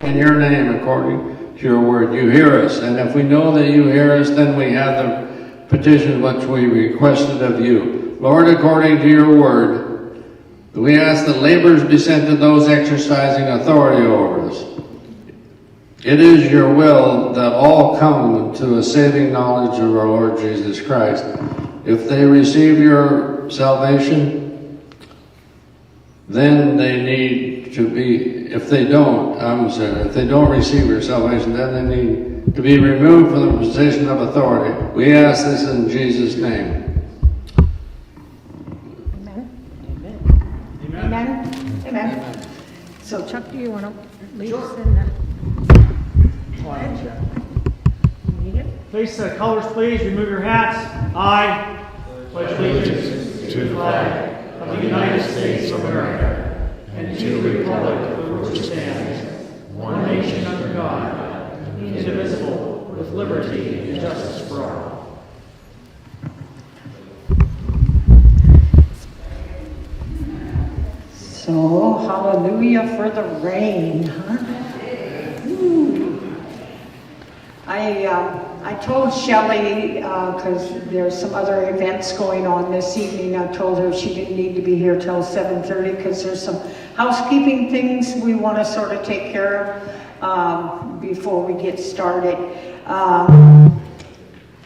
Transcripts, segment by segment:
in your name according to your word. You hear us, and if we know that you hear us, then we have the petition which we requested of you. Lord, according to your word, we ask that labors be sent to those exercising authority over us. It is your will that all come to a saving knowledge of our Lord Jesus Christ. If they receive your salvation, then they need to be, if they don't receive your salvation, then they need to be removed from the position of authority. We ask this in Jesus' name. Amen. Amen. Amen. Amen. So Chuck, do you want to lead us in that? Face the colors, please. Remove your hats. I pledge allegiance to the flag of the United States of America and to the republic for which it stands, one nation under God, indivisible, with liberty and justice for all. So, hallelujah for the rain, huh? I told Shelley, because there's some other events going on this evening, I told her she didn't need to be here till 7:30 because there's some housekeeping things we want to sort of take care of before we get started.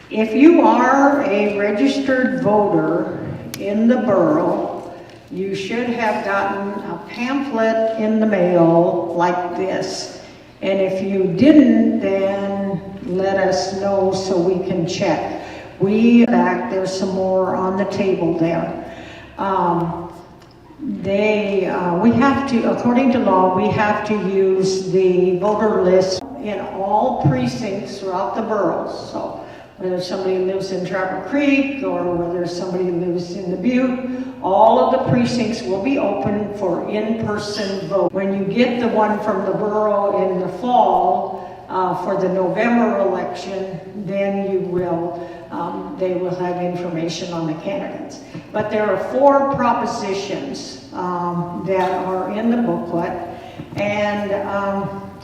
If you are a registered voter in the borough, you should have gotten a pamphlet in the mail like this. And if you didn't, then let us know so we can check. There's some more on the table there. We have to, according to law, we have to use the voter list in all precincts throughout the borough. So whether somebody lives in Trapper Creek or whether somebody lives in the Butte, all of the precincts will be open for in-person vote. When you get the one from the borough in the fall for the November election, then they will have information on the candidates. But there are 4 propositions that are in the booklet, and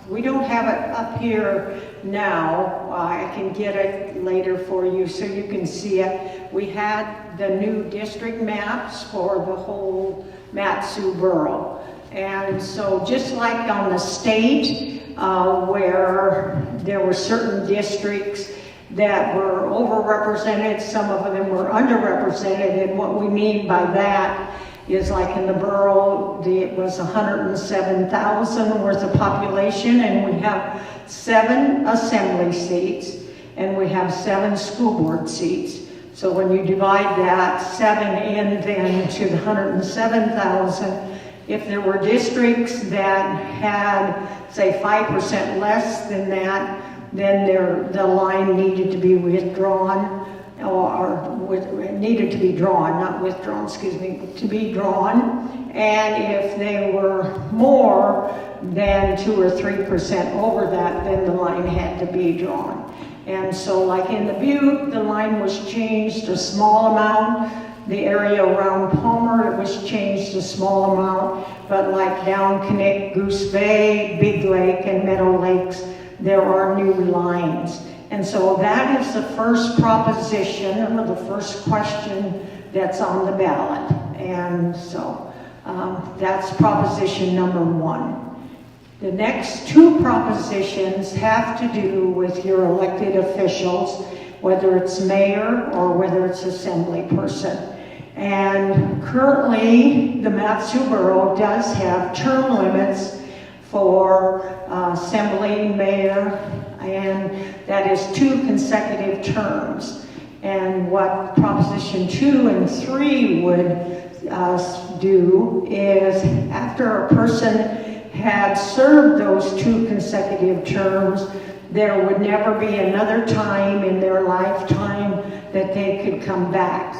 we don't have it up here now. I can get it later for you so you can see it. We had the new district maps for the whole Mat-Su borough. And so just like on the state, where there were certain districts that were overrepresented, some of them were underrepresented, and what we mean by that is like in the borough, it was 107,000 worth of population, and we have 7 assembly seats, and we have 7 school board seats. So when you divide that 7 in then to the 107,000, if there were districts that had, say, 5% less than that, then the line needed to be withdrawn, needed to be drawn, not withdrawn, excuse me, to be drawn. And if they were more than 2 or 3% over that, then the line had to be drawn. And so like in the Butte, the line was changed a small amount. The area around Palmer, it was changed a small amount. But like down Kinnick, Goose Bay, Big Lake, and Meadow Lakes, there are new lines. And so that is the first proposition, or the first question that's on the ballot. And so that's proposition number 1. The next 2 propositions have to do with your elected officials, whether it's mayor or whether it's assembly person. And currently, the Mat-Su borough does have term limits for assembly, mayor, and that is 2 consecutive terms. And what Proposition 2 and 3 would do is, after a person had served those 2 consecutive terms, there would never be another time in their lifetime that they could come back.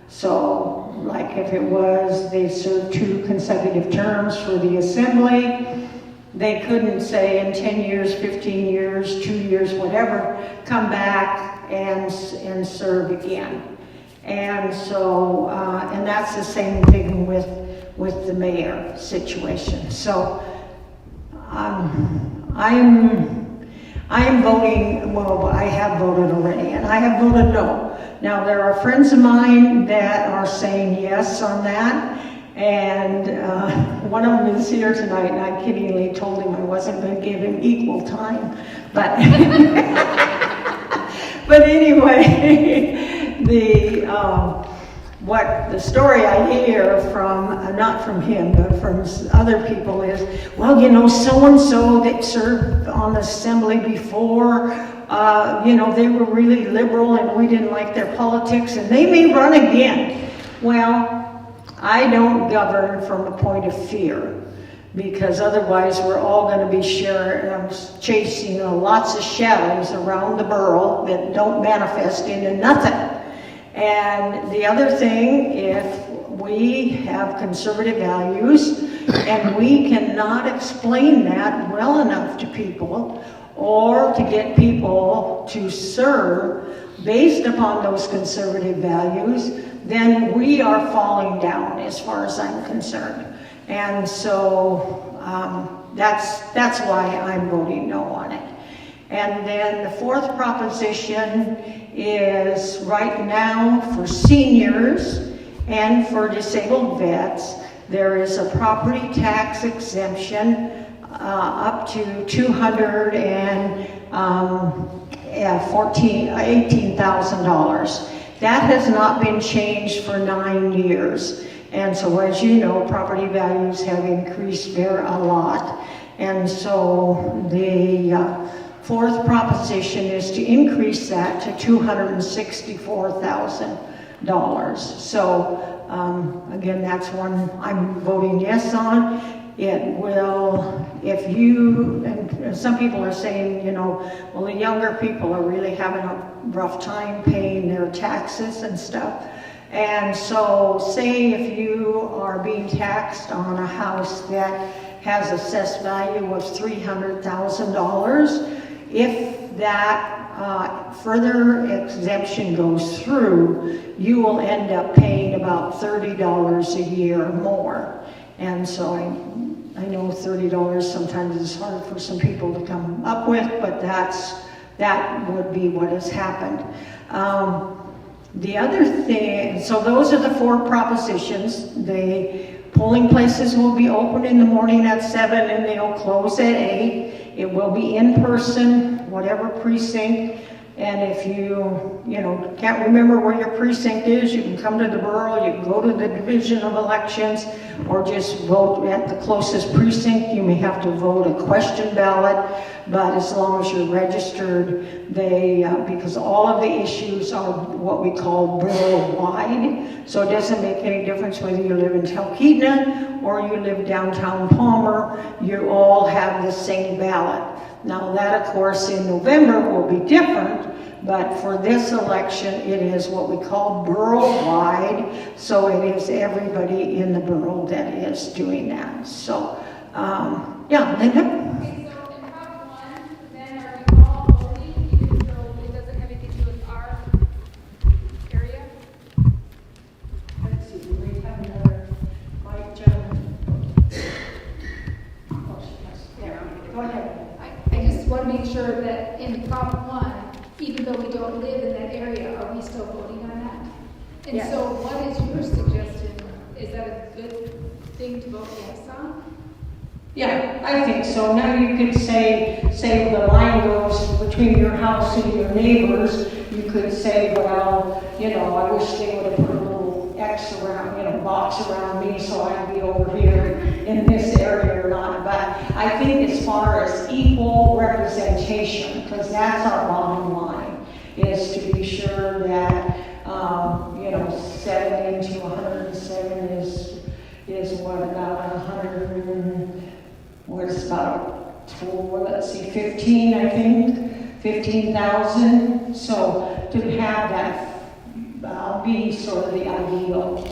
So, like if it was they served 2 consecutive terms for the assembly, they couldn't say in 10 years, 15 years, 2 years, whatever, come back and serve again. And so, and that's the same thing with the mayor situation. So, I'm voting, well, I have voted already, and I have voted no. Now, there are friends of mine that are saying yes on that, and one of them is here tonight, and I kiddingly told him I wasn't going to give him equal time, but but anyway, the story I hear from, not from him, but from other people is, well, you know, so-and-so that served on the assembly before, you know, they were really liberal and we didn't like their politics and they may run again. Well, I don't govern from a point of fear, because otherwise we're all going to be chasing lots of shadows around the borough that don't manifest into nothing. And the other thing, if we have conservative values and we cannot explain that well enough to people, or to get people to serve based upon those conservative values, then we are falling down as far as I'm concerned. And so that's why I'm voting no on it. And then the fourth proposition is right now for seniors and for disabled vets, there is a property tax exemption up to $18,000. That has not been changed for 9 years. And so, as you know, property values have increased a lot. And so the fourth proposition is to increase that to $264,000. So again, that's one I'm voting yes on. It will, if you, and some people are saying, you know, well, the younger people are really having a rough time paying their taxes and stuff. And so say if you are being taxed on a house that has assessed value of $300,000, if that further exemption goes through, you will end up paying about $30 a year more. And so I know $30 sometimes is hard for some people to come up with, but that would be what has happened. The other thing, so those are the four propositions. The polling places will be open in the morning at 7 and they'll close at 8. It will be in person, whatever precinct. And if you can't remember where your precinct is, you can come to the borough, you can go to the Division of Elections, or just vote at the closest precinct. You may have to vote a question ballot, but as long as you're registered, because all of the issues are what we call borough-wide, so it doesn't make any difference whether you live in Talkeetna or you live downtown Palmer, you all have the same ballot. Now that, of course, in November will be different, but for this election, it is what we call borough-wide, so it is everybody in the borough that is doing that. So, yeah, Linda? Okay, so in Prop 1, then are we all voting, even though it doesn't have anything to do with our area? Let's see, do we have another mic, gentleman? Oh, she has, there, go ahead. I just want to make sure that in Prop 1, even though we don't live in that area, are we still voting on that? And Yes. so what is your suggestion? Is that a good thing to vote yes on? Yeah, I think so. Now you could say the line goes between your house and your neighbors. You could say, well, I wish they would have put a little X around, box around me so I'd be over here in this area or not. But I think as far as equal representation, because that's our bottom line, is to be sure that, 7 into 107 is what, about 15, I think, 15,000. So to have that be sort of the ideal,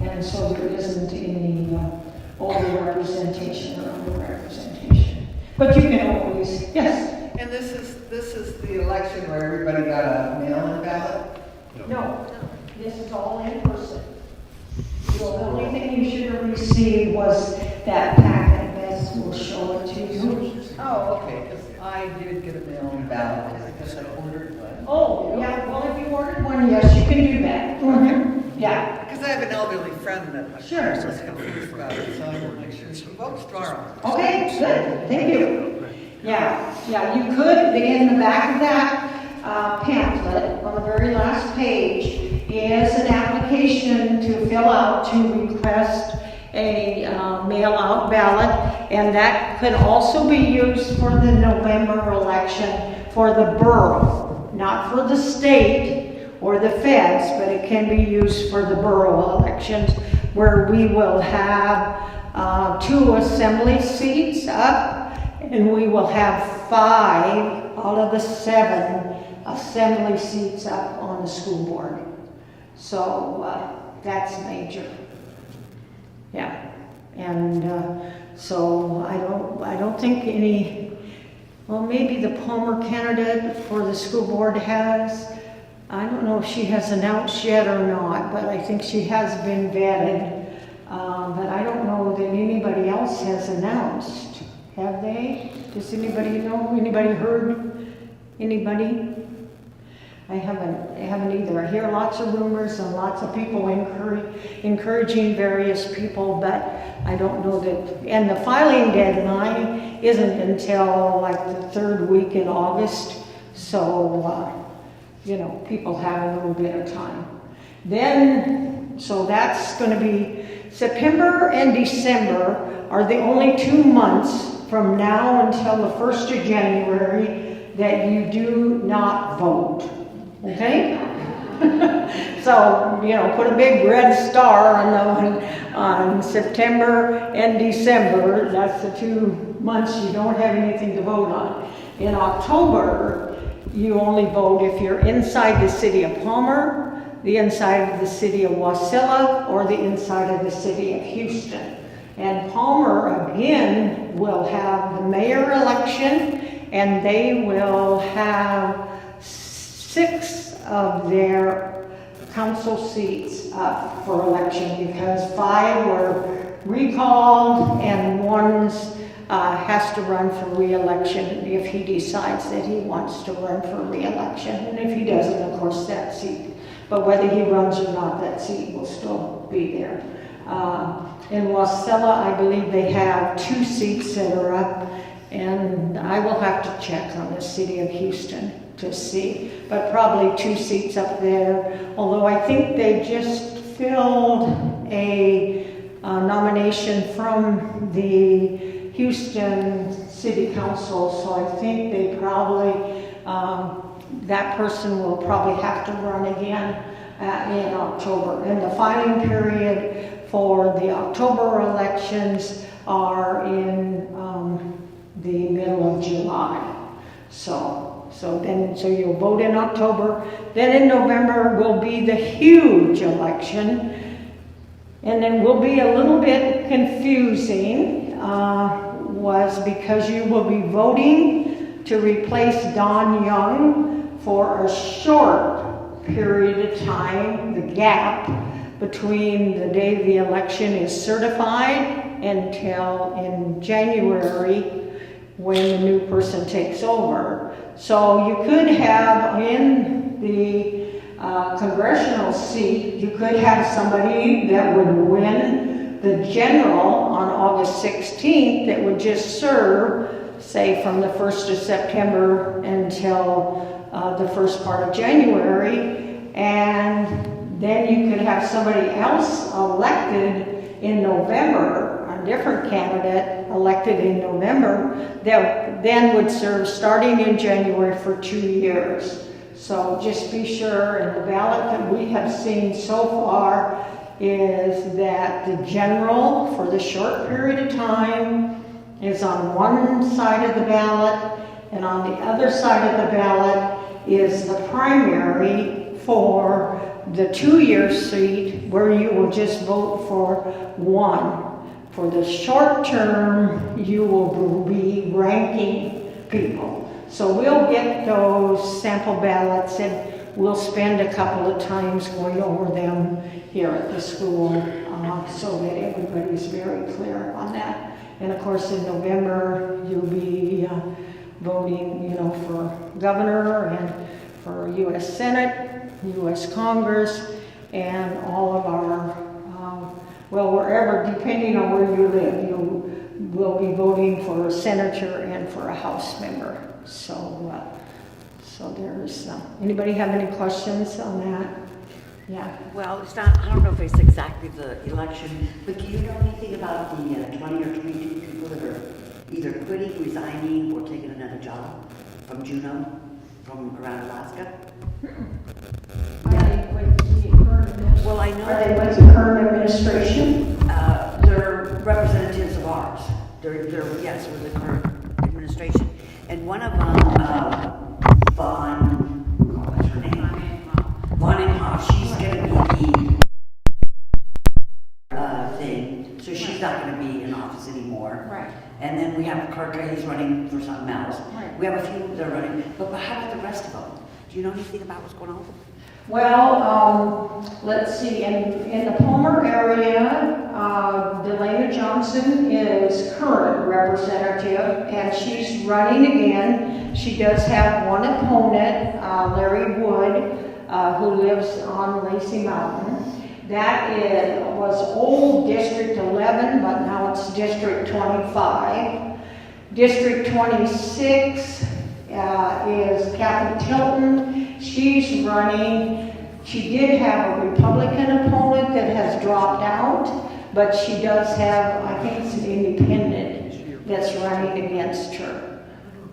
and so there isn't any over-representation or under-representation. But you can always, yes? And this is the election where everybody got a mail-in ballot? No, this is all in person. So the only thing you should have received was that packet. Beth will show it to you. Oh, okay, because I did get a mail-in ballot, because I ordered one. Oh, yeah, well, if you ordered one, yes, you can do that. Mm-hmm. Yeah. Because I have an elderly friend that I'm Sure. was confused about it, so I will make sure she votes tomorrow. Okay, good, thank you. Yeah, you could, in the back of that pamphlet, on the very last page, is an application to fill out to request a mail-out ballot, and that could also be used for the November election for the borough, not for the state or the feds, but it can be used for the borough elections, where we will have 2 assembly seats up, and we will have 5 out of the 7 assembly seats up on the school board. So that's major. Yeah, and so I don't think any, well, maybe the Palmer candidate for the school board has, I don't know if she has announced yet or not, but I think she has been vetted. But I don't know that anybody else has announced. Have they? Does anybody know? Anybody heard? Anybody? I haven't either. I hear lots of rumors and lots of people encouraging various people, but I don't know that. And the filing deadline isn't until like the 3rd week in August, so people have a little bit of time. Then, so that's going to be September and December are the only 2 months from now until the 1st of January that you do not vote. Okay? So, put a big red star on September and December. That's the 2 months you don't have anything to vote on. In October, you only vote if you're inside the city of Palmer, the inside of the city of Wasilla, or the inside of the city of Houston. And Palmer, again, will have the mayor election, and they will have 6 of their council seats up for election, because 5 were recalled and 1 has to run for re-election if he decides that he wants to run for re-election. And if he doesn't, of course, that seat. But whether he runs or not, that seat will still be there. In Wasilla, I believe they have 2 seats that are up, and I will have to check on the city of Houston to see, but probably 2 seats up there, although I think they just filled a nomination from the Houston City Council, so I think they probably, that person will probably have to run again in October. And the filing period for the October elections are in the middle of July. So you'll vote in October. Then in November will be the huge election. And then will be a little bit confusing, was because you will be voting to replace Don Young for a short period of time, the gap between the day the election is certified until in January when the new person takes over. So you could have in the congressional seat, you could have somebody that would win the general on August 16th that would just serve, say, from the 1st of September until the first part of January, and then you could have somebody else elected in November, a different candidate elected in November, that then would serve starting in January for 2 years. So just be sure, and the ballot that we have seen so far is that the general, for the short period of time, is on one side of the ballot, and on the other side of the ballot is the primary for the 2-year seat, where you will just vote for one. For the short term, you will be ranking people. So we'll get those sample ballots, and we'll spend a couple of times going over them here at the school so that everybody's very clear on that. And of course in November, you'll be governor and for U.S. Senate, U.S. Congress, and all of our, well, wherever, depending on where you live, you will be voting for a senator and for a House member. So, so there's, anybody have any questions on that? Yeah. Well, it's not, I don't know if it's exactly the election, but do you know anything about the 20 or 22 people that are either quitting, resigning, or taking another job from Juneau, from around Alaska? Well, I know Are they that with the current administration? they're representatives of ours. They're yes, with the current administration. And one of them, what's her name? Von, she's going to be the thing, so she's not going to be in office anymore. Right. And then we have Karka, he's running for something else. Right. We have a few that are running, but how about the rest of them? Do you know anything about what's going on with them? Well, let's see, in the Palmer area, Delana Johnson is current representative, and she's running again. She does have one opponent, Larry Wood, who lives on Lacey Mountain. That was old District 11, but now it's District 25. District 26 is Kathy Tilton. She's running. She did have a Republican opponent that has dropped out, but she does have, I think it's an independent that's running against her.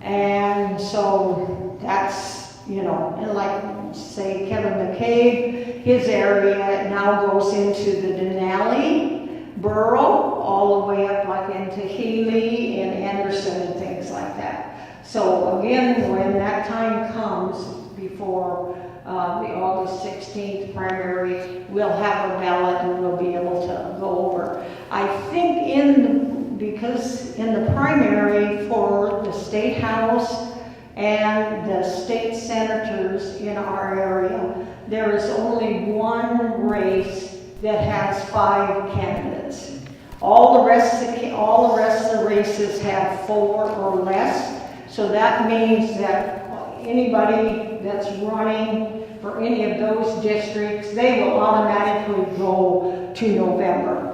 And so that's, you know, and like, say, Kevin McCabe, his area now goes into the Denali borough, all the way up like into Healy and Anderson and things like that. So again, when that time comes before the August 16th primary, we'll have a ballot and we'll be able to go over. I think because in the primary for the state house and the state senators in our area, there is only one race that has 5 candidates. All the rest of the races have 4 or less. So that means that anybody that's running for any of those districts, they will automatically go to November.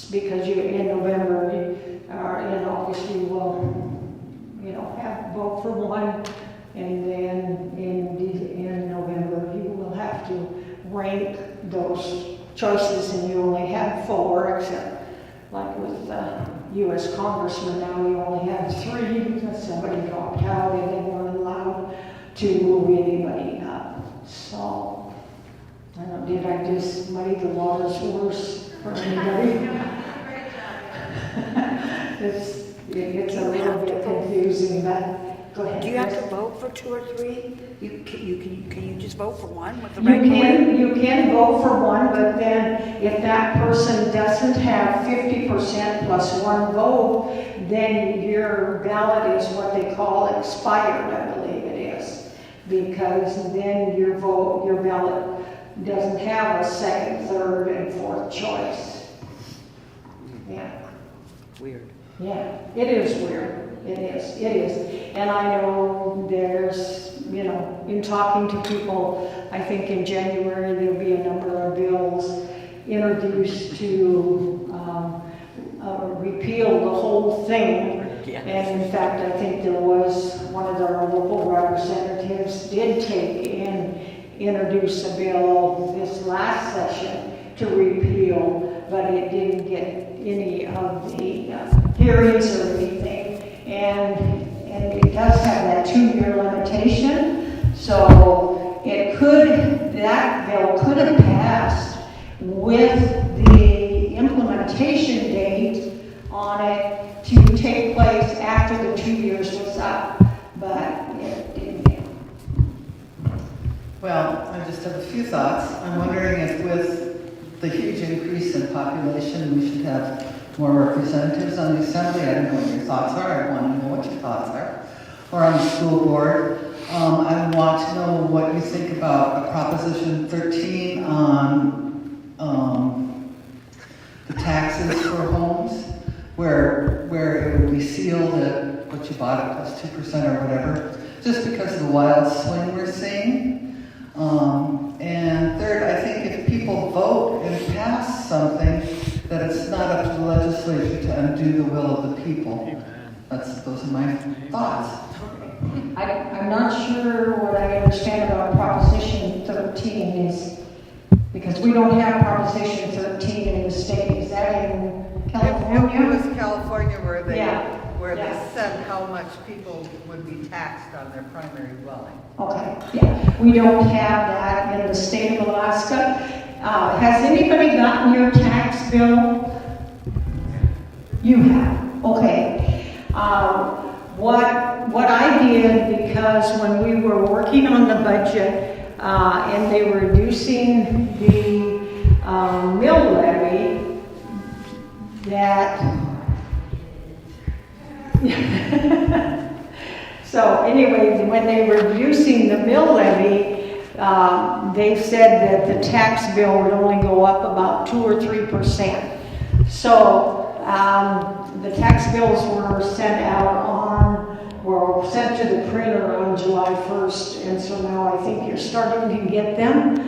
Because in November, in August, you will, you know, have vote for one, and then in November, you will have to rank those choices, and you only have 4, except like with U.S. Congressman now, you only have 3 because somebody dropped out and they weren't allowed to move anybody up. So, I don't know, did I just muddy the waters worse for anybody? It's a little bit confusing, but go ahead. Do you have to vote for 2 or 3? Can you just vote for one with the You can vote for one, but then if that person doesn't have 50% plus 1 vote, then your ballot is what they call expired, I believe it is. Because then your ballot doesn't have a 2nd, 3rd, and 4th choice. Yeah. Weird. Yeah, it is weird. It is. And I know there's, you know, in talking to people, I think in January there'll be a number of bills introduced to repeal the whole thing. Yeah. And in fact, I think there was one of our local representatives did introduce a bill this last session to repeal, but it didn't get any of the hearings or anything. And it does have that 2-year limitation, so that bill could have passed with the implementation date on it to take place after the 2 years was up, but it didn't. Well, I just have a few thoughts. I'm wondering if with the huge increase in population, we should have more representatives on the assembly. I don't know what your thoughts are. I want to know what your thoughts are. Or on the school board. I want to know what you think about Proposition 13 on the taxes for homes, where it would be sealed at what you bought it plus 2% or whatever. just because of the wild swing we're seeing. And third, I think if people vote and pass something, that it's not up to the legislature to undo the will of the people. Those are my thoughts. I'm not sure what I understand about Proposition 13 is, because we don't have Proposition 13 in the state. Is that in California? It was California where they Yeah. said how much people would be taxed on their primary dwelling. Okay, yeah. We don't have that in the state of Alaska. Has anybody gotten your tax bill? You have, okay. What I did, because when we were working on the budget and they were reducing the mill levy, that so anyway, when they were reducing the mill levy, they said that the tax bill would only go up about 2 or 3%. So the tax bills were sent sent to the printer on July 1st, and so now I think you're starting to get them.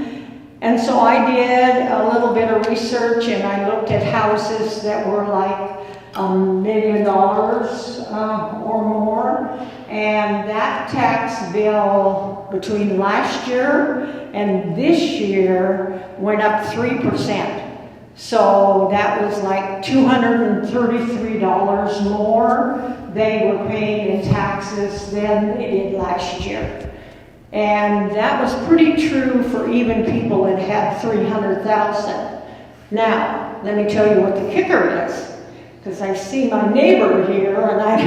And so I did a little bit of research, and I looked at houses that were like $1 million or more, and that tax bill between last year and this year went up 3%. So that was like $233 more they were paying in taxes than they did last year. And that was pretty true for even people that had $300,000. Now, let me tell you what the kicker is, because I see my neighbor here, and I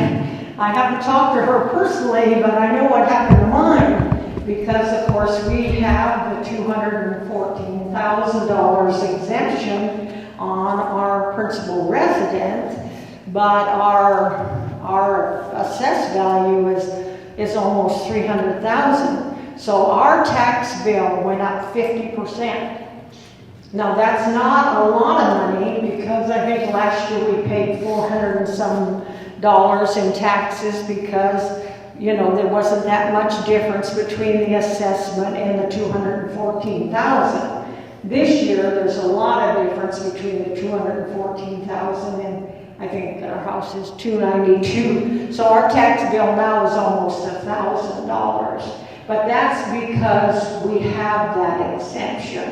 haven't talked to her personally, but I know what happened to mine, because of course we have the $214,000 exemption on our principal residence, but our assessed value is almost $300,000. So our tax bill went up 50%. Now that's not a lot of money, because I think last year we paid $400 and some in taxes, because there wasn't that much difference between the assessment and the $214,000. This year there's a lot of difference between the $214,000 and I think our house is $292. So our tax bill now is almost $1,000. But that's because we have that exemption.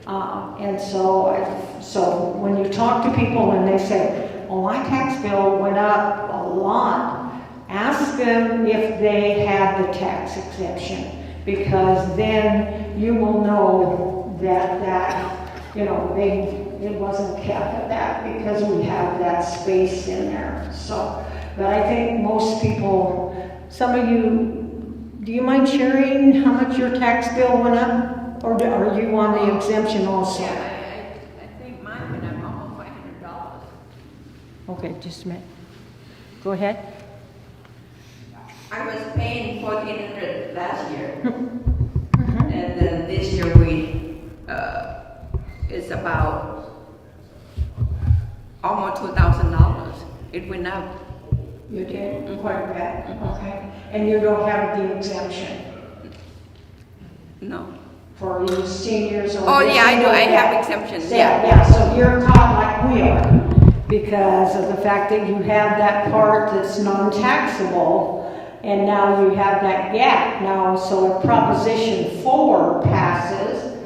And so when you talk to people and they say, oh, my tax bill went up a lot, ask them if they have the tax exemption, because then you will know that it wasn't kept at that, because we have that space in there. So, but I think most people, some of you, do you mind sharing how much your tax bill went up? Or are you on the exemption also? Yeah, I think mine went up almost $500. Okay, just a minute. Go ahead. I was paying $1,400 last year, and then this year it's about almost $2,000. It went up. You did quite a bit. Okay. And you don't have the exemption No. for your seniors or? Oh yeah, I do. I Yeah. have exemptions. Yeah, so you're caught like we are, because of the fact that you have that part that's non-taxable, and now you have that gap now. So if Proposition 4 passes,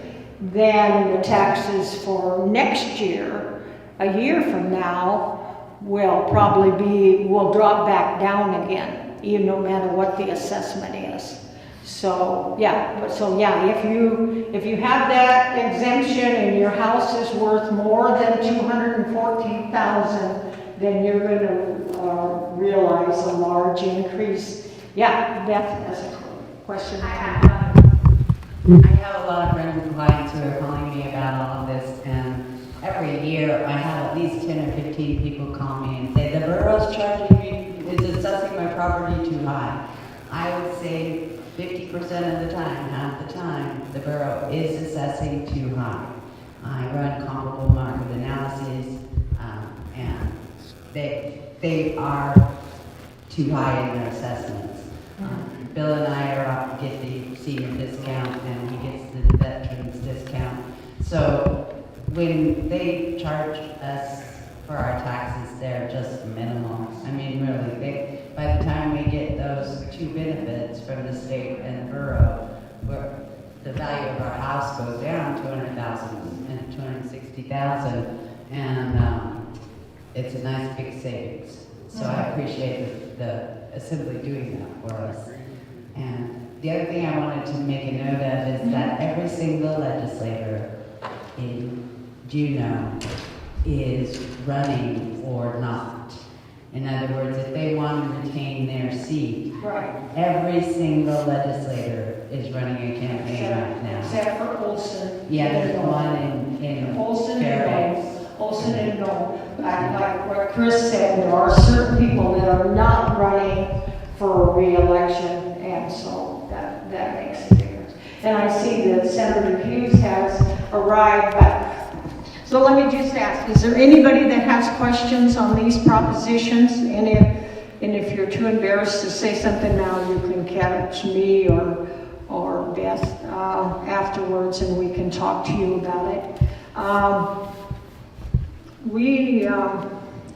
then the taxes for next year, a year from now, will drop back down again, even no matter what the assessment is. So if you have that exemption and your house is worth more than $214,000, then you're going to realize a large increase. Yeah, Beth has a question. I have a lot of friends and clients who are calling me about all of this, and every year I have at least 10 or 15 people call me and say, the borough's charging me, is assessing my property too high. I would say 50% of the time, half the time, the borough is assessing too high. I run comparable market analyses, and they are too high in their assessments. Bill and I get the senior discount, and he gets the veterans discount. So when they charge us for our taxes, they're just minimal. I mean, really, by the time we get those two benefits from the state and the borough, the value of our house goes down $200,000 and $260,000, and it's a nice big savings. So I appreciate the Assembly doing that for us. And the other thing I wanted to make a note of is that every single legislator in Juneau is running or not. In other words, if they want to retain their seat, Right. every single legislator is running a campaign right now. Except for Olson. Yeah, there's one in Olson Fairbanks. and no. Olson and no. And like what Chris said, there are certain people that are not running for re-election, and so that makes a difference. And I see that Senator Hughes has arrived back. So let me just ask, is there anybody that has questions on these propositions? And if you're too embarrassed to say something now, you can catch me or Beth afterwards, and we can talk to you about it.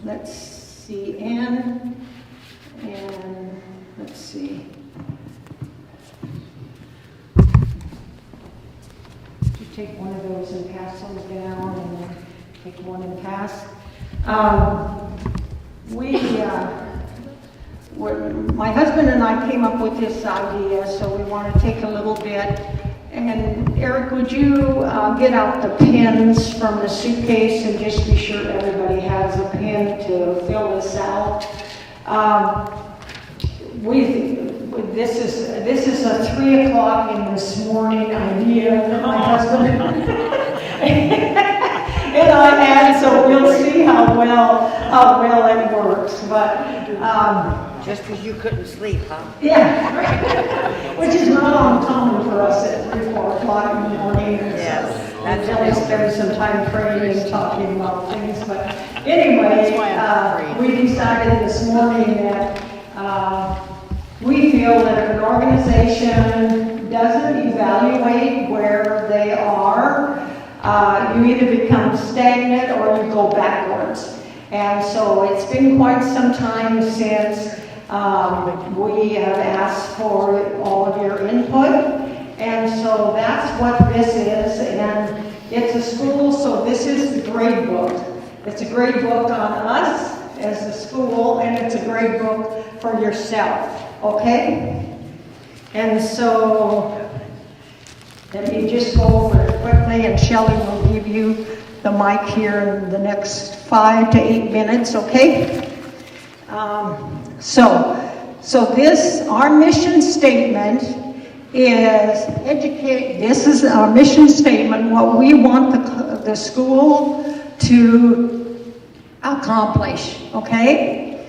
Let's see, and let's see. You take one of those and pass those down, and then take one and pass. My husband and I came up with this idea, so we want to take a little bit. And Eric, would you get out the pens from the suitcase and just be sure everybody has a pen to fill this out? This is a 3 o'clock in this morning idea that my husband and I had, so we'll see how well it works. But Just because you couldn't sleep, huh? yeah, which is not uncommon for us at 3, 4 o'clock in the morning. Yes. Until we spend some time praying and talking about things. But anyway, we decided this morning that we feel that if an organization doesn't evaluate where they are, you either become stagnant or you go backwards. And so it's been quite some time since we have asked for all of your input. And so that's what this is. And it's a school, so this is the grade book. It's a grade book on us as a school, and it's a grade book for yourself. Okay? And so let me just go over it quickly, and Shelley will give you the mic here in the next 5 to 8 minutes, okay? So this, our mission statement is educate. This is our mission statement, what we want the school to accomplish, okay?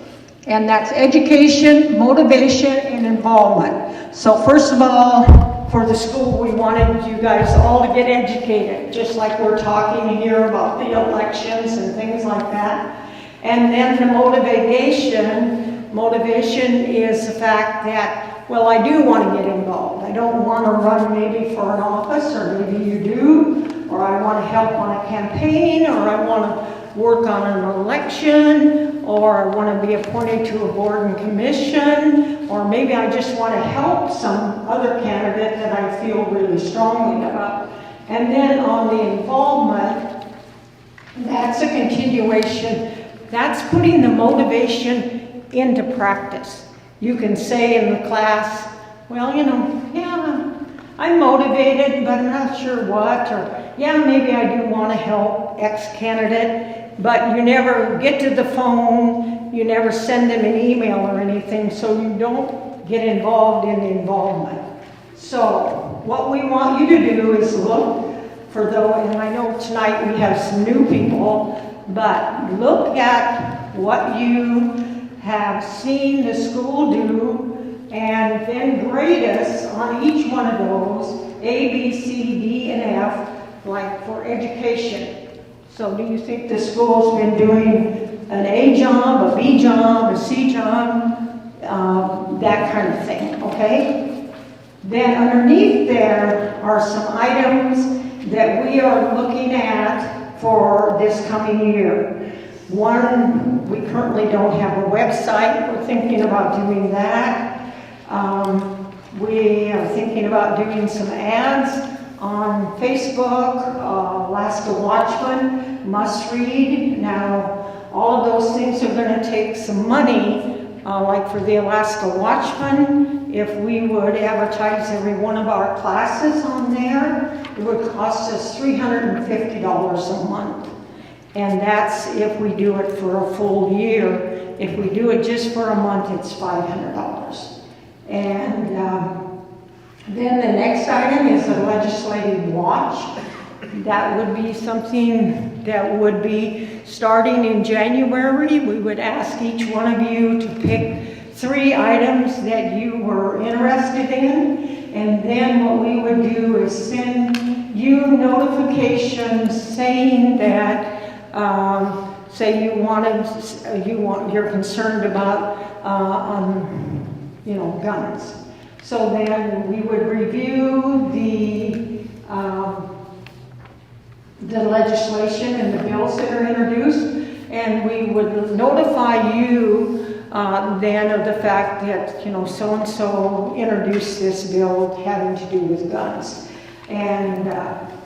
And that's education, motivation, and involvement. So first of all, for the school, we wanted you guys all to get educated, just like we're talking here about the elections and things like that. And then the motivation is the fact that, well, I do want to get involved. I don't want to run maybe for an office, or maybe you do, or I want to help on a campaign, or I want to work on an election, or I want to be appointed to a board and commission, or maybe I just want to help some other candidate that I feel really strongly about. And then on the involvement, that's a continuation. That's putting the motivation into practice. You can say in the class, well, yeah, I'm motivated, but I'm not sure what, or yeah, maybe I do want to help X candidate, but you never get to the phone, you never send them an email or anything, so you don't get involved in the involvement. So what we want you to do is look for those, and I know tonight we have some new people, but look at what you have seen the school do, and then grade us on each one of those, A, B, C, D, and F, like for education. So do you think the school's been doing an A job, a B job, a C job, that kind of thing, okay? Then underneath there are some items that we are looking at for this coming year. One, we currently don't have a website. We're thinking about doing that. We are thinking about doing some ads on Facebook, Alaska Watchman, Must Read. Now, all of those things are going to take some money, like for the Alaska Watchman. If we would advertise every one of our classes on there, it would cost us $350 a month. And that's if we do it for a full year. If we do it just for a month, it's $500. And then the next item is a legislative watch. That would be something that would be starting in January. We would ask each one of you to pick 3 items that you were interested in. And then what we would do is send you notifications saying that say you're concerned about guns. So then we would review the legislation and the bills that are introduced, and we would notify you then of the fact that so and so introduced this bill having to do with guns. And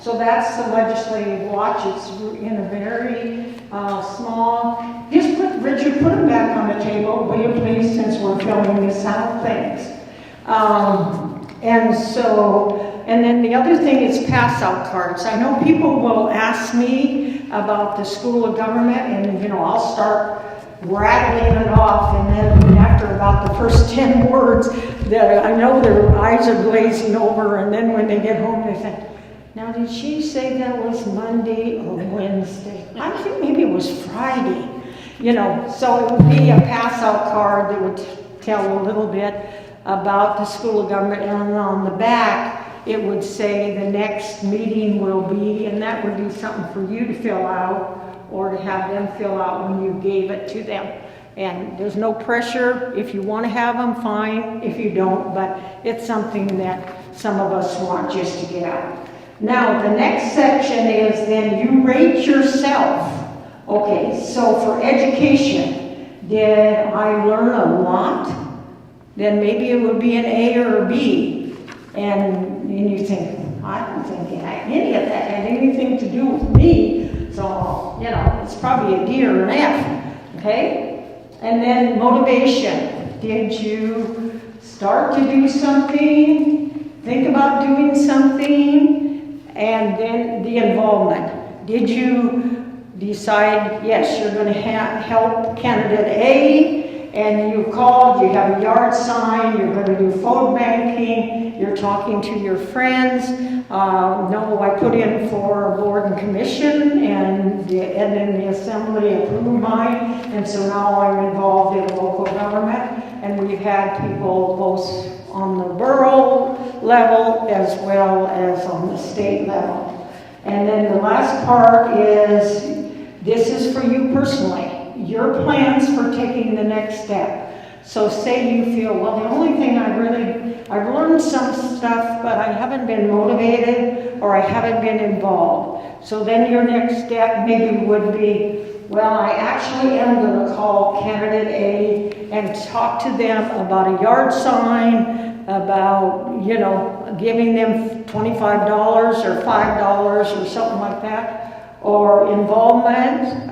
so that's the legislative watch. It's in a very small, Richard, put them back on the table, will you please, since we're filming this out, thanks. And then the other thing is pass out cards. I know people will ask me about the School of Government, and I'll start rattling it off, and then after about the first 10 words, I know their eyes are glazing over, and then when they get home they think, now did she say that was Monday or Wednesday? I think maybe it was Friday. So it would be a pass out card that would tell a little bit about the School of Government, and on the back it would say the next meeting will be, and that would be something for you to fill out or to have them fill out when you gave it to them. And there's no pressure. If you want to have them, fine. If you don't, but it's something that some of us want just to get out. Now, the next section is then you rate yourself. Okay, so for education, did I learn a lot? Then maybe it would be an A or a B. And you think, I don't think any of that had anything to do with me. So, it's probably a D or an F. Okay? And then motivation. Did you start to do something? Think about doing something? And then the involvement. Did you decide, yes, you're going to help candidate A? And you called, you have a yard sign, you're going to do phone banking, you're talking to your friends. No, I put in for a board and commission, and then the assembly approved mine, and so now I'm involved in local government. And we've had people both on the borough level as well as on the state level. And then the last part is, this is for you personally. Your plans for taking the next step. So say you feel, well, the only thing I've learned some stuff, but I haven't been motivated or I haven't been involved. So then your next step maybe would be, well, I actually am going to call candidate A and talk to them about a yard sign, about, giving them $25 or $5 or something like that, or involvement.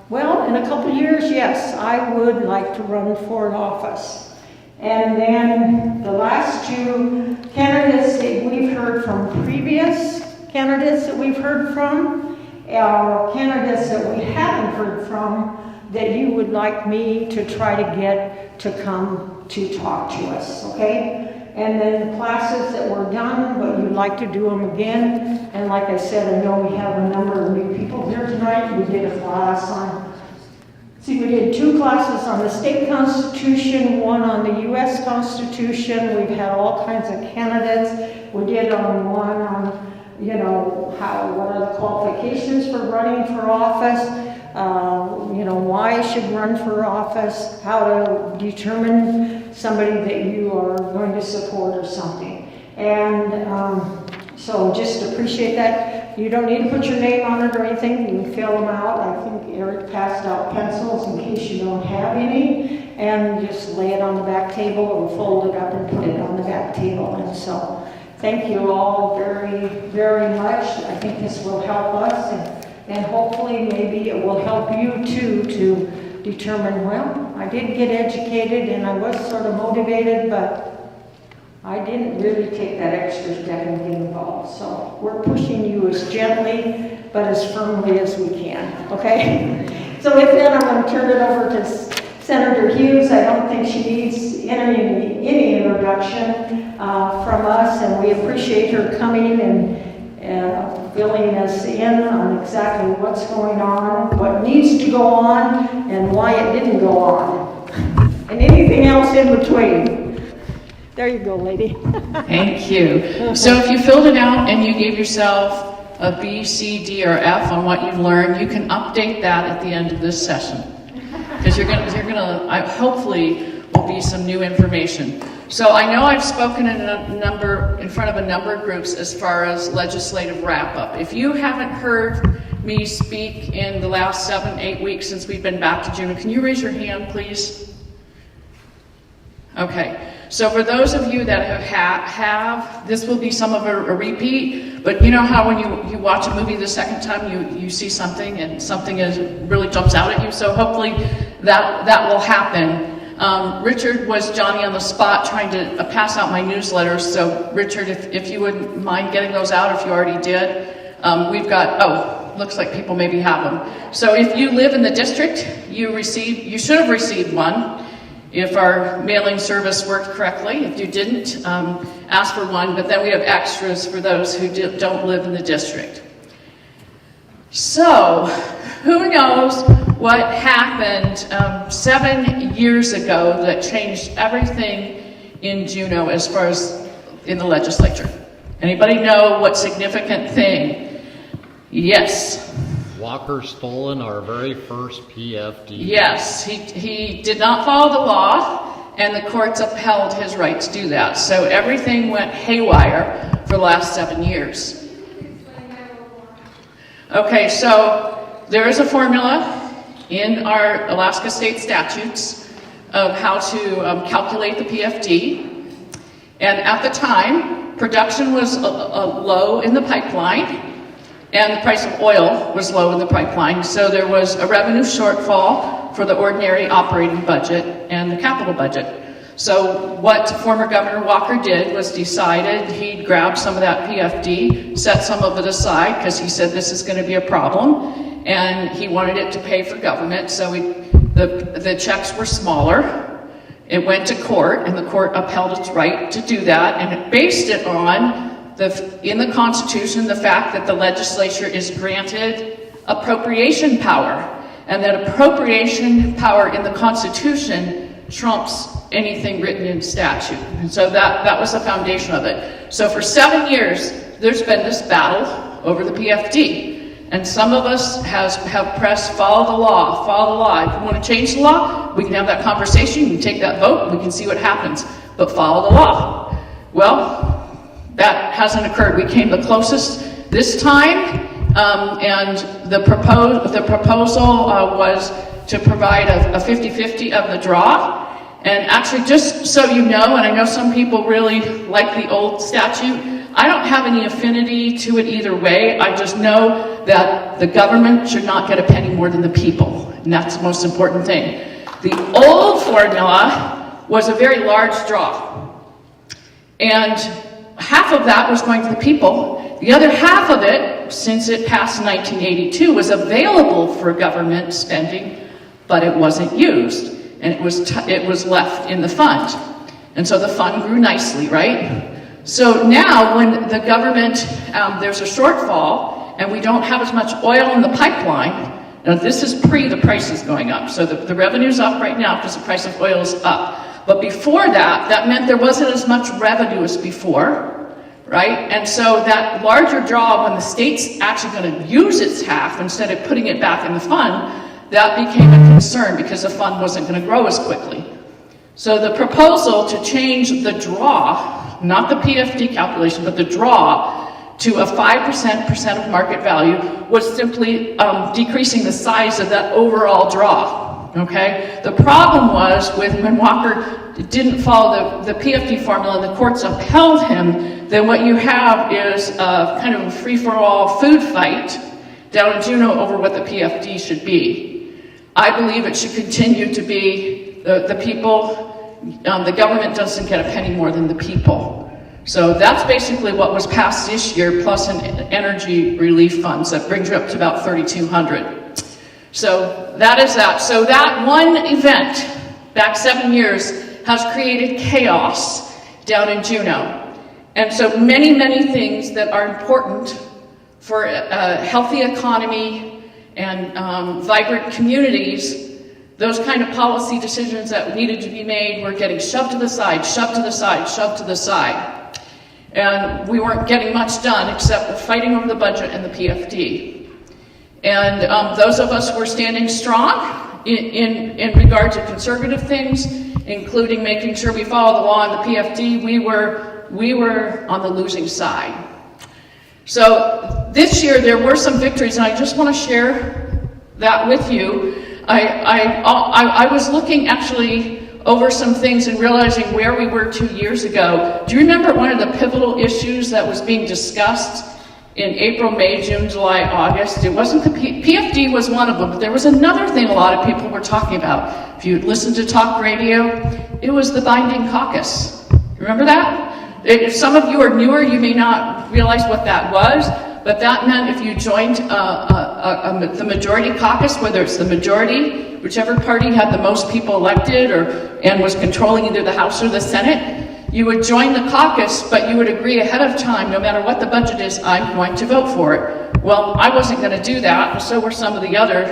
Well, in a couple of years, yes, I would like to run for an office. And then the last 2 candidates that we've heard from, previous candidates that we've heard from, or candidates that we haven't heard from, that you would like me to try to get to come to talk to us, okay? And then the classes that were done, but you'd like to do them again. And like I said, I know we have a number of new people here tonight. We did a class on, we did 2 classes on the state constitution, 1 on the U.S. Constitution. We've had all kinds of candidates. We did one on, what are the qualifications for running for office. you know, why I should run for office, how to determine somebody that you are going to support or something. And so just appreciate that. You don't need to put your name on it or anything. You can fill them out. I think Eric passed out pencils in case you don't have any. And just lay it on the back table or fold it up and put it on the back table. And so thank you all very, very much. I think this will help us, and hopefully maybe it will help you too to determine, well, I did get educated and I was sort of motivated, but I didn't really take that extra step and get involved. So we're pushing you as gently but as firmly as we can, okay? So with that, I'm going to turn it over to Senator Hughes. I don't think she needs any introduction from us, and we appreciate her coming and filling us in on exactly what's going on, what needs to go on, and why it didn't go on, and anything else in between. There you go, lady. Thank you. So if you filled it out and you gave yourself a B, C, D, or F on what you've learned, you can update that at the end of this session. Because hopefully will be some new information. So I know I've spoken in front of a number of groups as far as legislative wrap-up. If you haven't heard me speak in the last 7-8 weeks since we've been back to June, can you raise your hand, please? Okay. So for those of you that have this will be some of a repeat, but you know how when you watch a movie the second time, you see something and something really jumps out at you. So hopefully that will happen. Richard was Johnny on the spot trying to pass out my newsletters. So Richard, if you wouldn't mind getting those out, if you already did, we've got, looks like people maybe have them. So if you live in the district, you should have received one. If our mailing service worked correctly. If you didn't, ask for one, but then we have extras for those who don't live in the district. So, who knows what happened 7 years ago that changed everything in Juneau as far as in the legislature? Anybody know what significant thing? Yes. Walker stolen our very first PFD. Yes, he did not follow the law, and the courts upheld his right to do that. So everything went haywire for the last 7 years. Okay, so there is a formula in our Alaska state statutes of how to calculate the PFD. And at the time, production was low in the pipeline, and the price of oil was low in the pipeline, so there was a revenue shortfall for the ordinary operating budget and the capital budget. So what former Governor Walker did was decided he'd grab some of that PFD, set some of it aside, because he said this is going to be a problem, and he wanted it to pay for government, so the checks were smaller. It went to court, and the court upheld its right to do that, and it based it on in the Constitution, the fact that the legislature is granted appropriation power, and that appropriation power in the Constitution trumps anything written in statute. And so that was the foundation of it. So for 7 years, there's been this battle over the PFD. And some of us have pressed follow the law, follow the law. If you want to change the law, we can have that conversation, you can take that vote, and we can see what happens. But follow the law. Well, that hasn't occurred. We came the closest this time, and the proposal was to provide a 50-50 of the draw. And actually, just so you know, and I know some people really like the old statute, I don't have any affinity to it either way. I just know that the government should not get a penny more than the people, and that's the most important thing. The old formula was a very large draw, and half of that was going to the people. The other half of it, since it passed in 1982, was available for government spending, but it wasn't used, and it was left in the fund. And so the fund grew nicely, right? So now when the government, there's a shortfall, and we don't have as much oil in the pipeline. Now this is pre the prices going up, so the revenue's up right now because the price of oil is up. But before that, that meant there wasn't as much revenue as before, right? And so that larger draw, when the state's actually going to use its half instead of putting it back in the fund, that became a concern because the fund wasn't going to grow as quickly. So the proposal to change the draw, not the PFD calculation, but the draw to a 5% of market value was simply decreasing the size of that overall draw, okay? The problem was when Walker didn't follow the PFD formula and the courts upheld him, then what you have is kind of a free-for-all food fight down in Juneau over what the PFD should be. I believe it should continue to be the people, the government doesn't get a penny more than the people. So that's basically what was passed this year, plus an energy relief funds that brings you up to about $3,200. So that is that. So that one event, back 7 years, has created chaos down in Juneau. And so many, many things that are important for a healthy economy and vibrant communities, those kind of policy decisions that needed to be made were getting shoved to the side, shoved to the side, shoved to the side. And we weren't getting much done except fighting over the budget and the PFD. And those of us who were standing strong in regard to conservative things, including making sure we follow the law on the PFD, we were on the losing side. So this year there were some victories, and I just want to share that with you. I was looking actually over some things and realizing where we were 2 years ago. Do you remember one of the pivotal issues that was being discussed in April, May, June, July, August? It wasn't the PFD was one of them, but there was another thing a lot of people were talking about. If you listened to talk radio, it was the binding caucus. Remember that? If some of you are newer, you may not realize what that was, but that meant if you joined the majority caucus, whether it's the majority, whichever party had the most people elected and was controlling either the House or the Senate, you would join the caucus, but you would agree ahead of time, no matter what the budget is, I'm going to vote for it. Well, I wasn't going to do that, and so were some of the other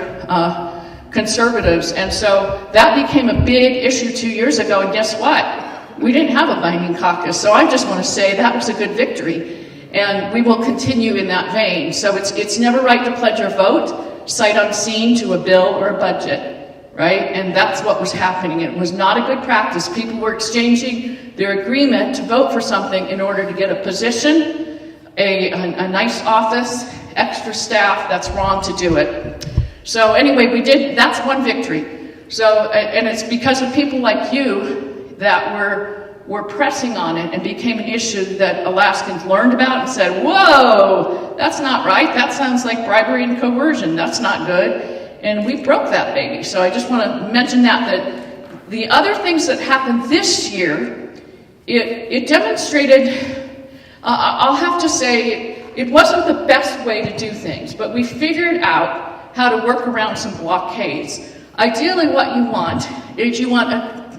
conservatives. And so that became a big issue 2 years ago, and guess what? We didn't have a binding caucus, so I just want to say that was a good victory. And we will continue in that vein. So it's never right to pledge your vote, sight unseen, to a bill or a budget, right? And that's what was happening. It was not a good practice. People were exchanging their agreement to vote for something in order to get a position, a nice office, extra staff. That's wrong to do it. So anyway, that's one victory. So, and it's because of people like you that were pressing on it and became an issue that Alaskans learned about and said, whoa, that's not right. That sounds like bribery and coercion. That's not good. And we broke that baby. So I just want to mention that the other things that happened this year, it demonstrated, I'll have to say, it wasn't the best way to do things, but we figured out how to work around some blockades. Ideally, what you want is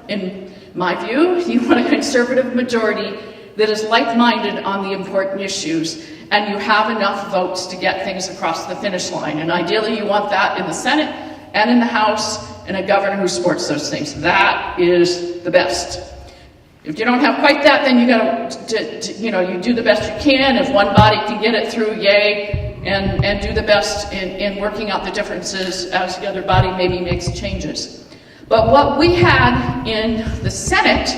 in my view, you want a conservative majority that is like-minded on the important issues, and you have enough votes to get things across the finish line. And ideally, you want that in the Senate and in the House, and a governor who supports those things. That is the best. If you don't have quite that, then you you do the best you can. If one body can get it through, yay, and do the best in working out the differences as the other body maybe makes changes. But what we had in the Senate,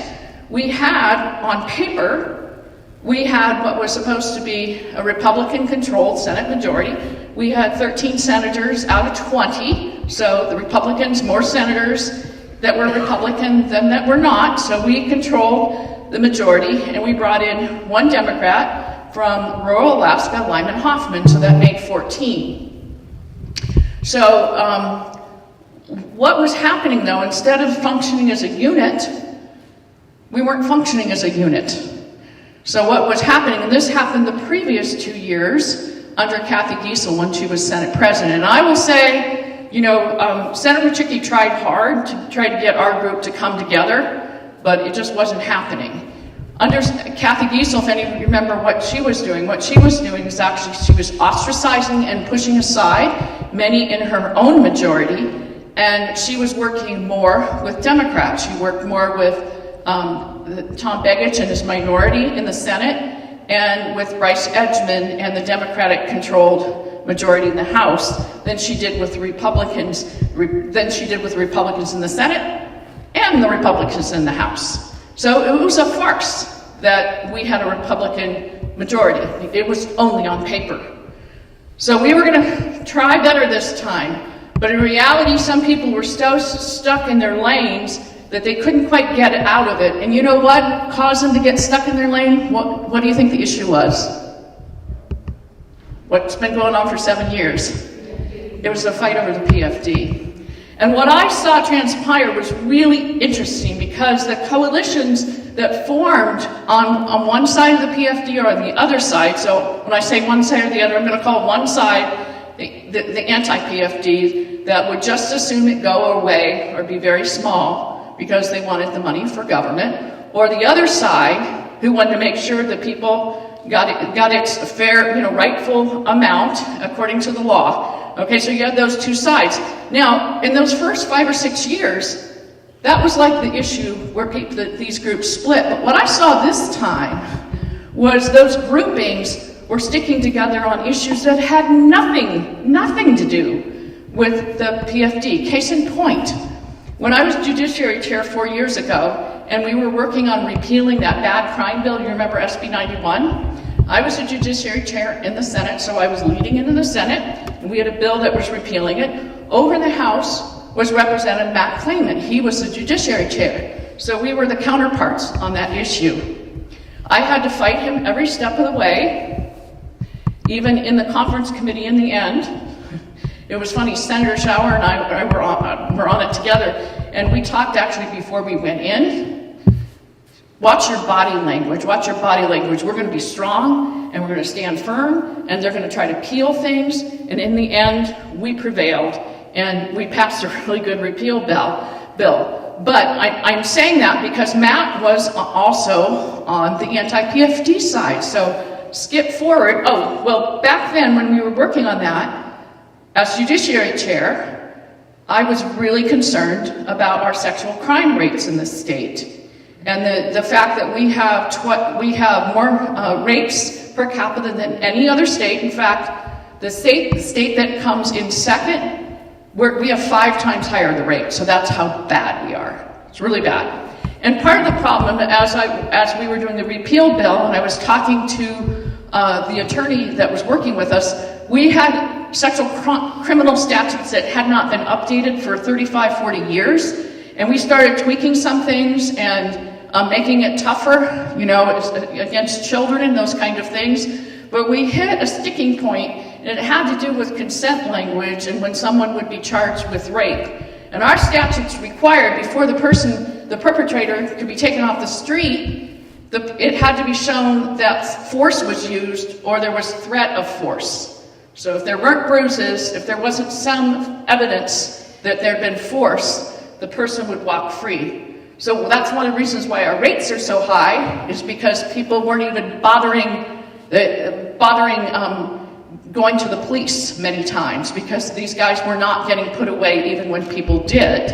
we had on paper, we had what was supposed to be a Republican-controlled Senate majority. We had 13 senators out of 20, so the Republicans, more senators that were Republican than that were not, so we controlled the majority, and we brought in one Democrat from rural Alaska, Lyman Hoffman, so that made 14. So, what was happening, though, instead of functioning as a unit, we weren't functioning as a unit. So what was happening, and this happened the previous 2 years under Kathy Giesel when she was Senate President. And I will say, Senator Chickie tried hard to try to get our group to come together, but it just wasn't happening. Under Kathy Giesel, if any of you remember what she was doing is actually she was ostracizing and pushing aside many in her own majority. And she was working more with Democrats. She worked more with Tom Begich and his minority in the Senate, and with Bryce Edgman and the Democratic-controlled majority in the House than she did with Republicans, in the Senate and the Republicans in the House. So it was a farce that we had a Republican majority. It was only on paper. So we were going to try better this time, but in reality, some people were so stuck in their lanes that they couldn't quite get out of it. And you know what caused them to get stuck in their lane? What do you think the issue was? What's been going on for 7 years? It was a fight over the PFD. And what I saw transpire was really interesting, because the coalitions that formed on one side of the PFD or on the other side, so when I say one side or the other, I'm going to call one side the anti-PFD, that would just as soon it go away or be very small because they wanted the money for government, or the other side who wanted to make sure that people got its fair, rightful amount according to the law. Okay, so you had those two sides. Now, in those first 5 or 6 years, that was like the issue where these groups split. But what I saw this time was those groupings were sticking together on issues that had nothing to do with the PFD. Case in point, when I was Judiciary Chair 4 years ago, and we were working on repealing that bad crime bill, you remember SB 91? I was a Judiciary Chair in the Senate, so I was leading into the Senate, and we had a bill that was repealing it. Over in the House was Representative Matt Clayman. He was the Judiciary Chair, so we were the counterparts on that issue. I had to fight him every step of the way, even in the conference committee in the end. It was funny, Senator Schauer and I were on it together, and we talked actually before we went in. Watch your body language, We're going to be strong, and we're going to stand firm, and they're going to try to peel things, and in the end, we prevailed, and we passed a really good repeal bill. But I'm saying that because Matt was also on the anti-PFD side, so skip forward. Oh, well, back then when we were working on that, as Judiciary Chair, I was really concerned about our sexual crime rates in the state. And the fact that we have more rapes per capita than any other state. In fact, the state that comes in second, we have 5 times higher the rate. So that's how bad we are. It's really bad. And part of the problem, as we were doing the repeal bill, and I was talking to the attorney that was working with us, we had sexual criminal statutes that had not been updated for 35, 40 years. And we started tweaking some things and making it tougher, against children and those kind of things. But we hit a sticking point, and it had to do with consent language and when someone would be charged with rape. And our statutes required, before the perpetrator could be taken off the street, it had to be shown that force was used or there was threat of force. So if there weren't bruises, if there wasn't some evidence that there had been force, the person would walk free. So that's one of the reasons why our rates are so high, is because people weren't even bothering going to the police many times, because these guys were not getting put away even when people did.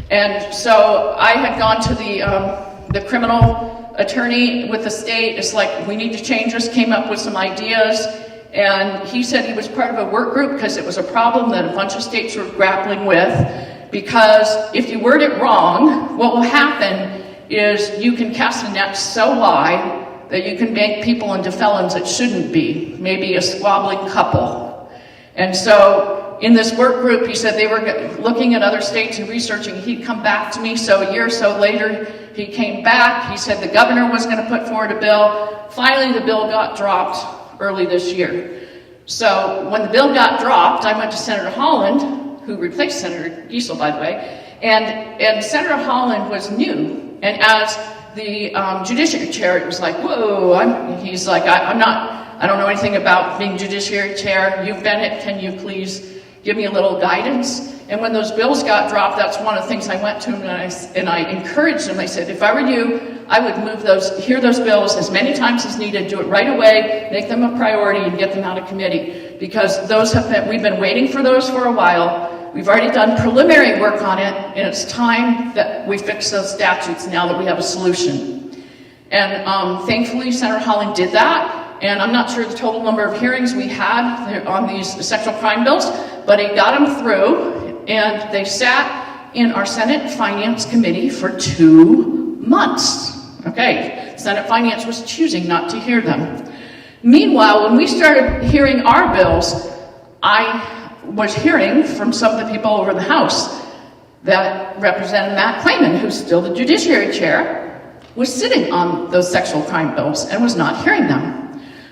And so I had gone to the criminal attorney with the state. It's like, we need to change this, came up with some ideas. And he said he was part of a work group because it was a problem that a bunch of states were grappling with. Because if you word it wrong, what will happen is you can cast a net so wide that you can make people into felons that shouldn't be, maybe a squabbling couple. And so in this work group, he said they were looking at other states and researching. He'd come back to me, so a year or so later, he came back. He said the governor was going to put forward a bill. Finally, the bill got dropped early this year. So when the bill got dropped, I went to Senator Holland, who replaced Senator Giesel, by the way, and Senator Holland was new. And as the Judiciary Chair, it was like, whoa, he's like, I don't know anything about being Judiciary Chair. You've been it, can you please give me a little guidance? And when those bills got dropped, that's one of the things I went to him and I encouraged him. I said, if I were you, I would hear those bills as many times as needed, do it right away, make them a priority, and get them out of committee. Because we've been waiting for those for a while. We've already done preliminary work on it, and it's time that we fix those statutes now that we have a solution. And thankfully, Senator Holland did that. And I'm not sure the total number of hearings we had on these sexual crime bills, but he got them through, and they sat in our Senate Finance Committee for 2 months. Okay, Senate Finance was choosing not to hear them. Meanwhile, when we started hearing our bills, I was hearing from some of the people over in the House that Representative Matt Clayman, who's still the Judiciary Chair, was sitting on those sexual crime bills and was not hearing them.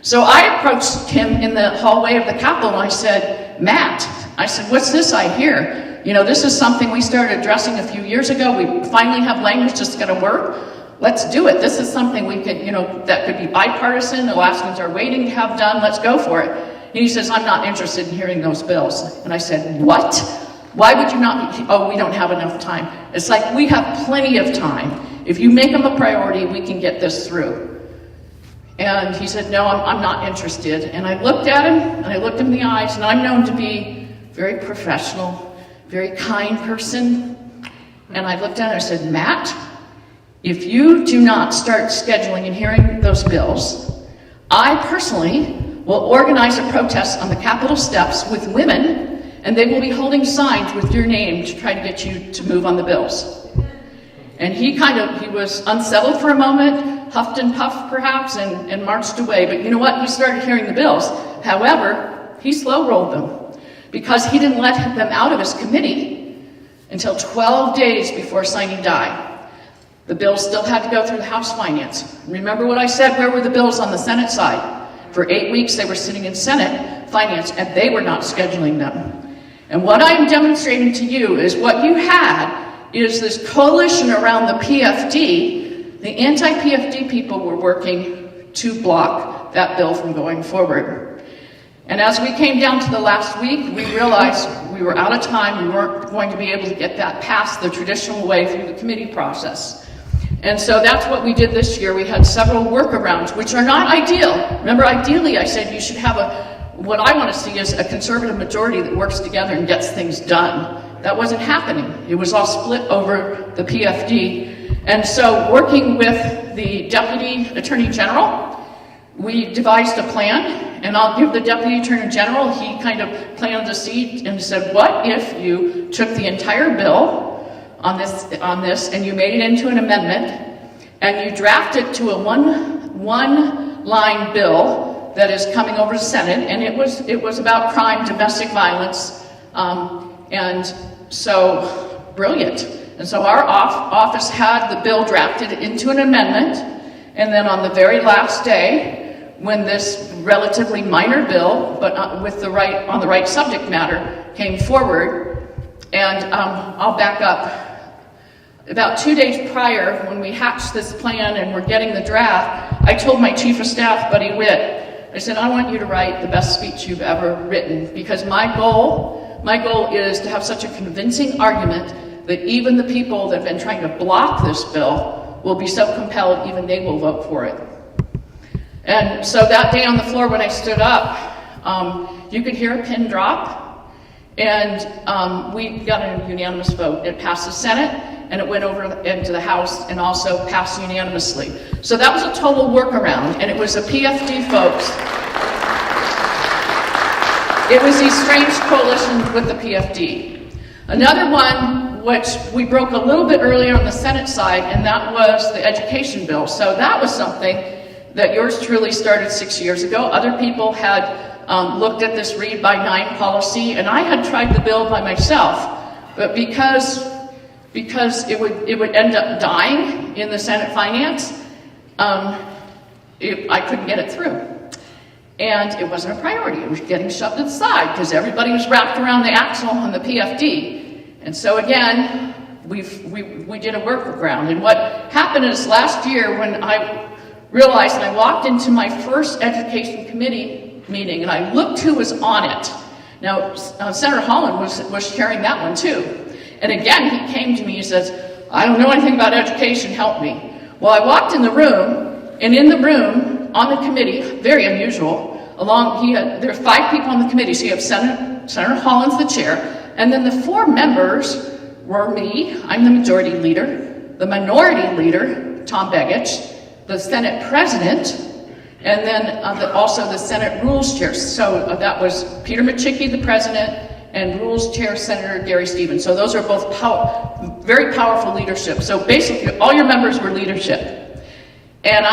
So I approached him in the hallway of the Capitol and I said, Matt, I said, what's this I hear? You know, this is something we started addressing a few years ago. We finally have language that's going to work. Let's do it. This is something we could, you know, that could be bipartisan. Alaskans are waiting to have done. Let's go for it. And he says, I'm not interested in hearing those bills. And I said, what? Why would you not be? Oh, we don't have enough time. It's like, we have plenty of time. If you make them a priority, we can get this through. And he said, no, I'm not interested. And I looked at him, and I looked him in the eyes, and I'm known to be very professional, very kind person. And I looked at him and I said, Matt, if you do not start scheduling and hearing those bills, I personally will organize a protest on the Capitol steps with women, and they will be holding signs with your name to try to get you to move on the bills. And he was unsettled for a moment, huffed and puffed perhaps, and marched away. But you know what? He started hearing the bills. However, he slow-rolled them because he didn't let them out of his committee until 12 days before signing die. The bills still had to go through the House Finance. Remember what I said? Where were the bills on the Senate side? For 8 weeks, they were sitting in Senate Finance, and they were not scheduling them. And what I am demonstrating to you is what you had is this coalition around the PFD. The anti-PFD people were working to block that bill from going forward. And as we came down to the last week, we realized we were out of time. We weren't going to be able to get that passed the traditional way through the committee process. And so that's what we did this year. We had several workarounds, which are not ideal. Remember, ideally, I said you should have what I want to see is a conservative majority that works together and gets things done. That wasn't happening. It was all split over the PFD. And so working with the Deputy Attorney General, we devised a plan, and I'll give the Deputy Attorney General, he kind of planted the seed and said, what if you took the entire bill on this and you made it into an amendment and you draft it to a one-line bill that is coming over the Senate, and it was about crime, domestic violence, and so brilliant. And so our office had the bill drafted into an amendment, and then on the very last day, when this relatively minor bill, but on the right subject matter, came forward, and I'll back up. About 2 days prior, when we hatched this plan and we're getting the draft, I told my Chief of Staff, Buddy Witt, I said, I want you to write the best speech you've ever written, because my goal is to have such a convincing argument that even the people that have been trying to block this bill will be so compelled, even they will vote for it. And so that day on the floor when I stood up, you could hear a pin drop, and we got a unanimous vote. It passed the Senate, and it went over into the House and also passed unanimously. So that was a total workaround, and it was the PFD folks. It was these strange coalitions with the PFD. Another one, which we broke a little bit earlier on the Senate side, and that was the education bill. So that was something that yours truly started 6 years ago. Other people had looked at this read by 9 policy, and I had tried the bill by myself, but because it would end up dying in the Senate Finance, I couldn't get it through. And it wasn't a priority. It was getting shoved to the side because everybody was wrapped around the axle on the PFD. And so again, we did a workaround. And what happened is last year when I realized, and I walked into my first education committee meeting and I looked who was on it. Now, Senator Holland was chairing that one too. And again, he came to me and says, I don't know anything about education, help me. Well, I walked in the room, and in the room, on the committee, very unusual, there are 5 people on the committee, so you have Senator Holland's the chair, and then the 4 members were me, I'm the majority leader, the minority leader, Tom Begich, the Senate President, and then also the Senate Rules Chair. So that was Peter Machicki, the President, and Rules Chair Senator Gary Stevens. So those are both very powerful leadership. So basically, all your members were leadership. And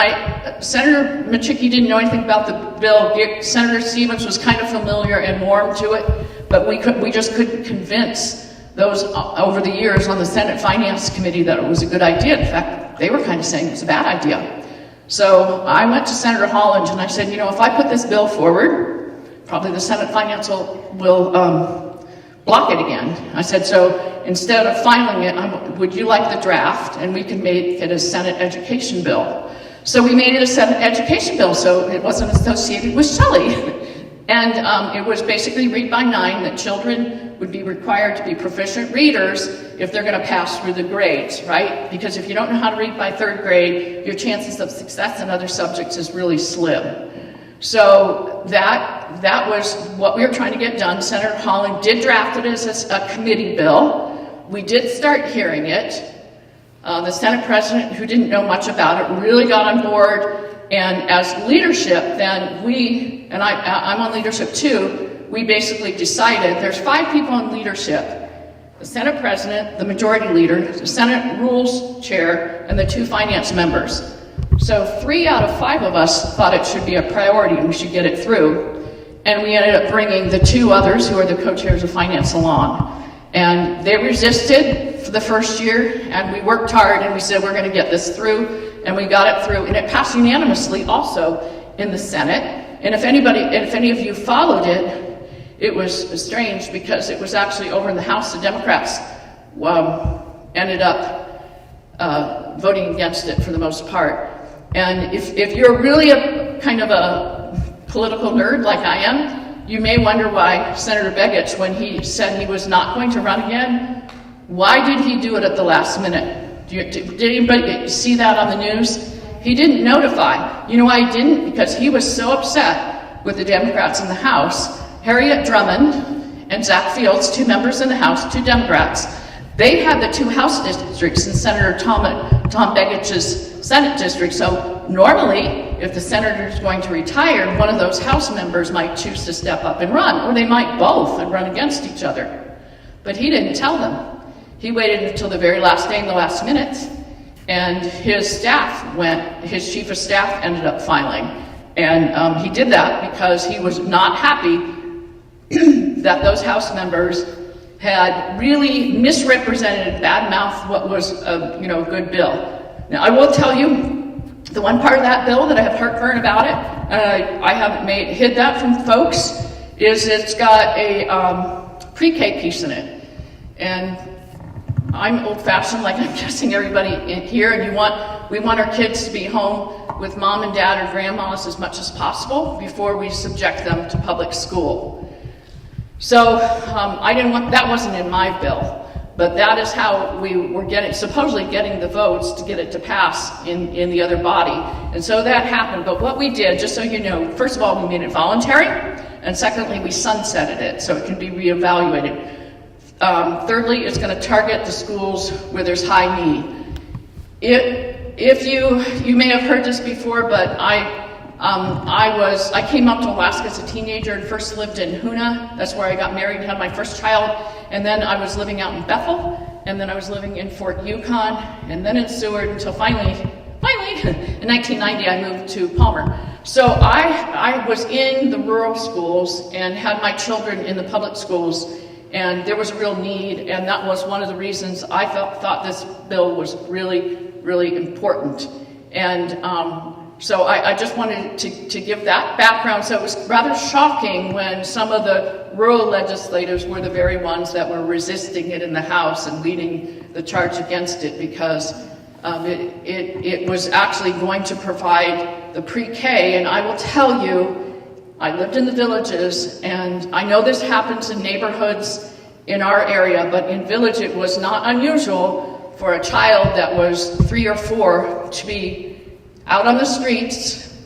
Senator Machicki didn't know anything about the bill. Senator Stevens was kind of familiar and warm to it, but we just couldn't convince those over the years on the Senate Finance Committee that it was a good idea. In fact, they were kind of saying it was a bad idea. So I went to Senator Holland and I said, you know, if I put this bill forward, probably the Senate Finance will block it again. I said, so instead of filing it, would you like the draft? And we can make it a Senate education bill. So we made it a Senate education bill, so it wasn't associated with Shelley. And it was basically read by 9, that children would be required to be proficient readers if they're going to pass through the grades, right? Because if you don't know how to read by 3rd grade, your chances of success in other subjects is really slim. So that was what we were trying to get done. Senator Holland did draft it as a committee bill. We did start hearing it. The Senate President, who didn't know much about it, really got on board. And as leadership, then we, and I'm on leadership too, we basically decided there's 5 people in leadership: the Senate President, the Majority Leader, the Senate Rules Chair, and the 2 finance members. So 3 out of 5 of us thought it should be a priority and we should get it through. And we ended up bringing the 2 others who are the co-chairs of finance along. And they resisted for the first year, and we worked hard and we said, we're going to get this through, and we got it through, and it passed unanimously also in the Senate. And if any of you followed it, it was strange because it was actually over in the House. The Democrats ended up voting against it for the most part. And if you're really a kind of a political nerd like I am, you may wonder why Senator Begich, when he said he was not going to run again, why did he do it at the last minute? Did anybody see that on the news? He didn't notify. You know why he didn't? Because he was so upset with the Democrats in the House. Harriet Drummond and Zach Fields, 2 members in the House, 2 Democrats, they had the 2 House districts in Senator Tom Begich's Senate district. So normally, if the senator is going to retire, one of those House members might choose to step up and run, or they might both and run against each other. But he didn't tell them. He waited until the very last day in the last minute, and his chief of staff ended up filing. And he did that because he was not happy that those House members had really misrepresented, badmouthed what was a good bill. Now, I will tell you, the one part of that bill that I have heartburn about it, and I haven't hid that from folks, is it's got a pre-K piece in it. And I'm old-fashioned, like I'm guessing everybody in here, and we want our kids to be home with mom and dad or grandmas as much as possible before we subject them to public school. So that wasn't in my bill. But that is how we were supposedly getting the votes to get it to pass in the other body. And so that happened. But what we did, just so you know, first of all, we made it voluntary. And secondly, we sunsetted it so it can be reevaluated. Thirdly, it's going to target the schools where there's high need. If you may have heard this before, but I came up to Alaska as a teenager and first lived in Hoona. That's where I got married and had my first child. And then I was living out in Bethel. And then I was living in Fort Yukon. And then in Seward until finally, in 1990, I moved to Palmer. So I was in the rural schools and had my children in the public schools. And there was a real need. And that was one of the reasons I thought this bill was really, really important. And so I just wanted to give that background. So it was rather shocking when some of the rural legislators were the very ones that were resisting it in the House and leading the charge against it, because it was actually going to provide the pre-K. And I will tell you, I lived in the villages, and I know this happens in neighborhoods in our area, but in village it was not unusual for a child that was 3 or 4 to be out on the streets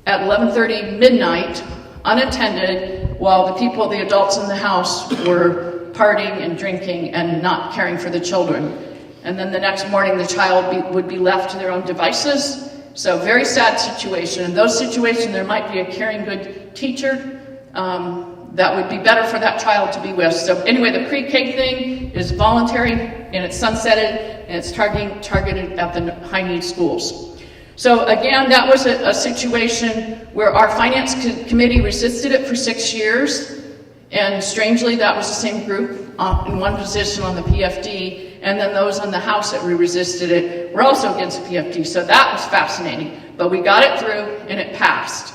at 11:30 midnight, unattended, while the adults in the house were partying and drinking and not caring for the children. And then the next morning the child would be left to their own devices, So very sad situation. In those situations, there might be a caring, good teacher that would be better for that child to be with. So anyway, the pre-K thing is voluntary, and it's sunsetted, and it's targeted at the high-need schools. So again, that was a situation where our finance committee resisted it for 6 years, and strangely, that was the same group in one position on the PFD, and then those in the House that resisted it were also against the PFD. So that was fascinating, but we got it through, and it passed.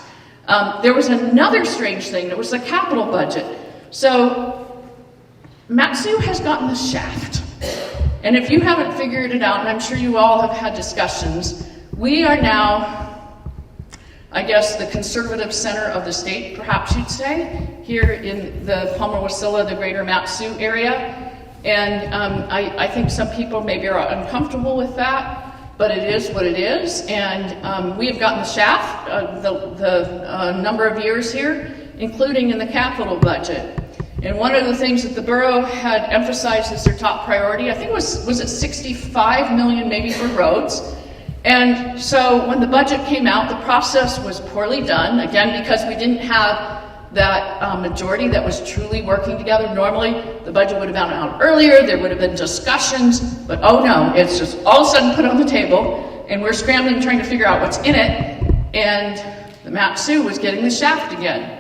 There was another strange thing. That was the capital budget. So Mat-Su has gotten the shaft. And if you haven't figured it out, and I'm sure you all have had discussions, we are now, I guess, the conservative center of the state, perhaps you'd say, here in the Palmer-Wasilla, the greater Mat-Su area. And I think some people maybe are uncomfortable with that, but it is what it is. And we have gotten the shaft the number of years here, including in the capital budget. And one of the things that the borough had emphasized as their top priority, I think was it 65 million maybe for roads. And so when the budget came out, the process was poorly done, again, because we didn't have that majority that was truly working together. Normally, the budget would have been out earlier, there would have been discussions, but oh no, it's just all of a sudden put on the table, and we're scrambling trying to figure out what's in it, and the Mat-Su was getting the shaft again.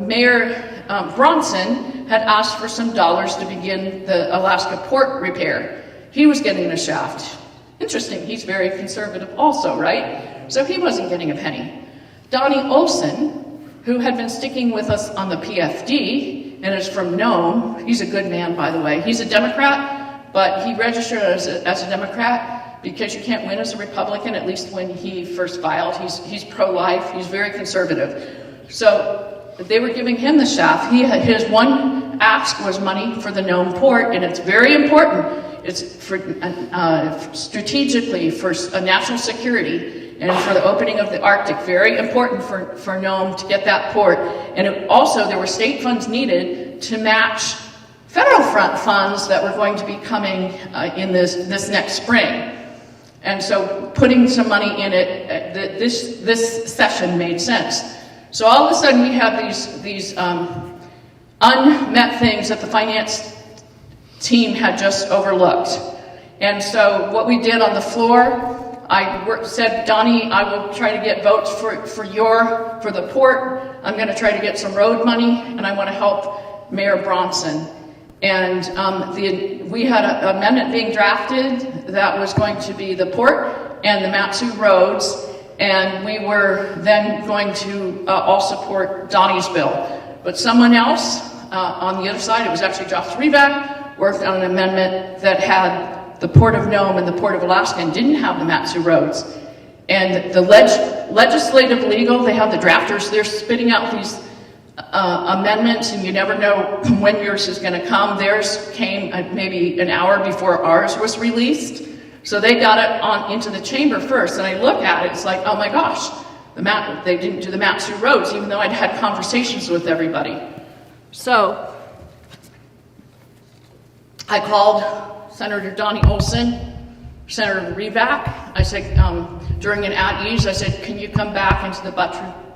Mayor Bronson had asked for some dollars to begin the Alaska port repair. He was getting the shaft. Interesting, he's very conservative also, right? So he wasn't getting a penny. Donnie Olson, who had been sticking with us on the PFD, and is from Nome. He's a good man, by the way. He's a Democrat, but he registered as a Democrat because you can't win as a Republican, at least when he first filed. He's pro-life, he's very conservative. So they were giving him the shaft. His one ask was money for the Nome port, and it's very important. It's for strategically for national security and for the opening of the Arctic, very important for Nome to get that port. And there were state funds needed to match federal funds that were going to be coming in this next spring. And so putting some money in it, this session made sense. So all of a sudden we have these unmet things that the finance team had just overlooked. And so what we did on the floor, I said, Donnie, I will try to get votes for the port. I'm going to try to get some road money, and I want to help Mayor Bronson. And we had an amendment being drafted that was going to be the port and the Mat-Su roads, and we were then going to all support Donnie's bill. But someone else on the other side, it was actually Josh Reback, worked on an amendment that had the Port of Nome and the Port of Alaska and didn't have the Mat-Su roads. And the legislative legal, they have the drafters, they're spitting out these amendments, and you never know when yours is going to come. Theirs came maybe an hour before ours was released. So they got it into the chamber first, and I look at it, it's like, oh my gosh, they didn't do the Mat-Su roads, even though I'd had conversations with everybody. So I called Senator Donnie Olson, Senator Reback. I said, during an at-ease, I said, can you come back into the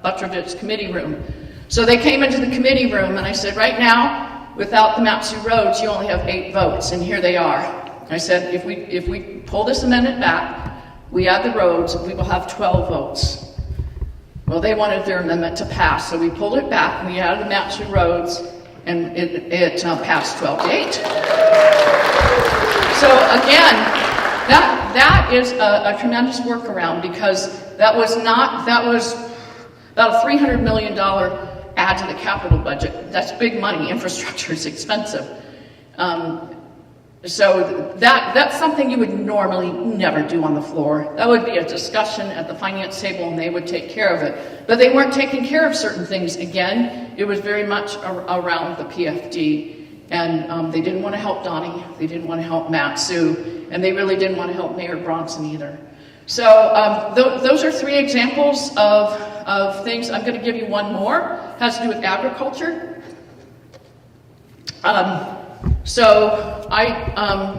Butrovitz committee room? So they came into the committee room, and I said, right now, without the Mat-Su roads, you only have 8 votes, and here they are. I said, if we pull this amendment back, we add the roads, we will have 12 votes. Well, they wanted their amendment to pass, so we pulled it back, and we added the Mat-Su roads, and it passed 12-8. So again, that is a tremendous workaround, because that was about a $300 million add to the capital budget. That's big money. Infrastructure is expensive. So that's something you would normally never do on the floor. That would be a discussion at the finance table, and they would take care of it. But they weren't taking care of certain things. Again, it was very much around the PFD. And they didn't want to help Donnie, they didn't want to help Mat-Su, and they really didn't want to help Mayor Bronson either. So those are 3 examples of things. I'm going to give you one more. It has to do with agriculture. So I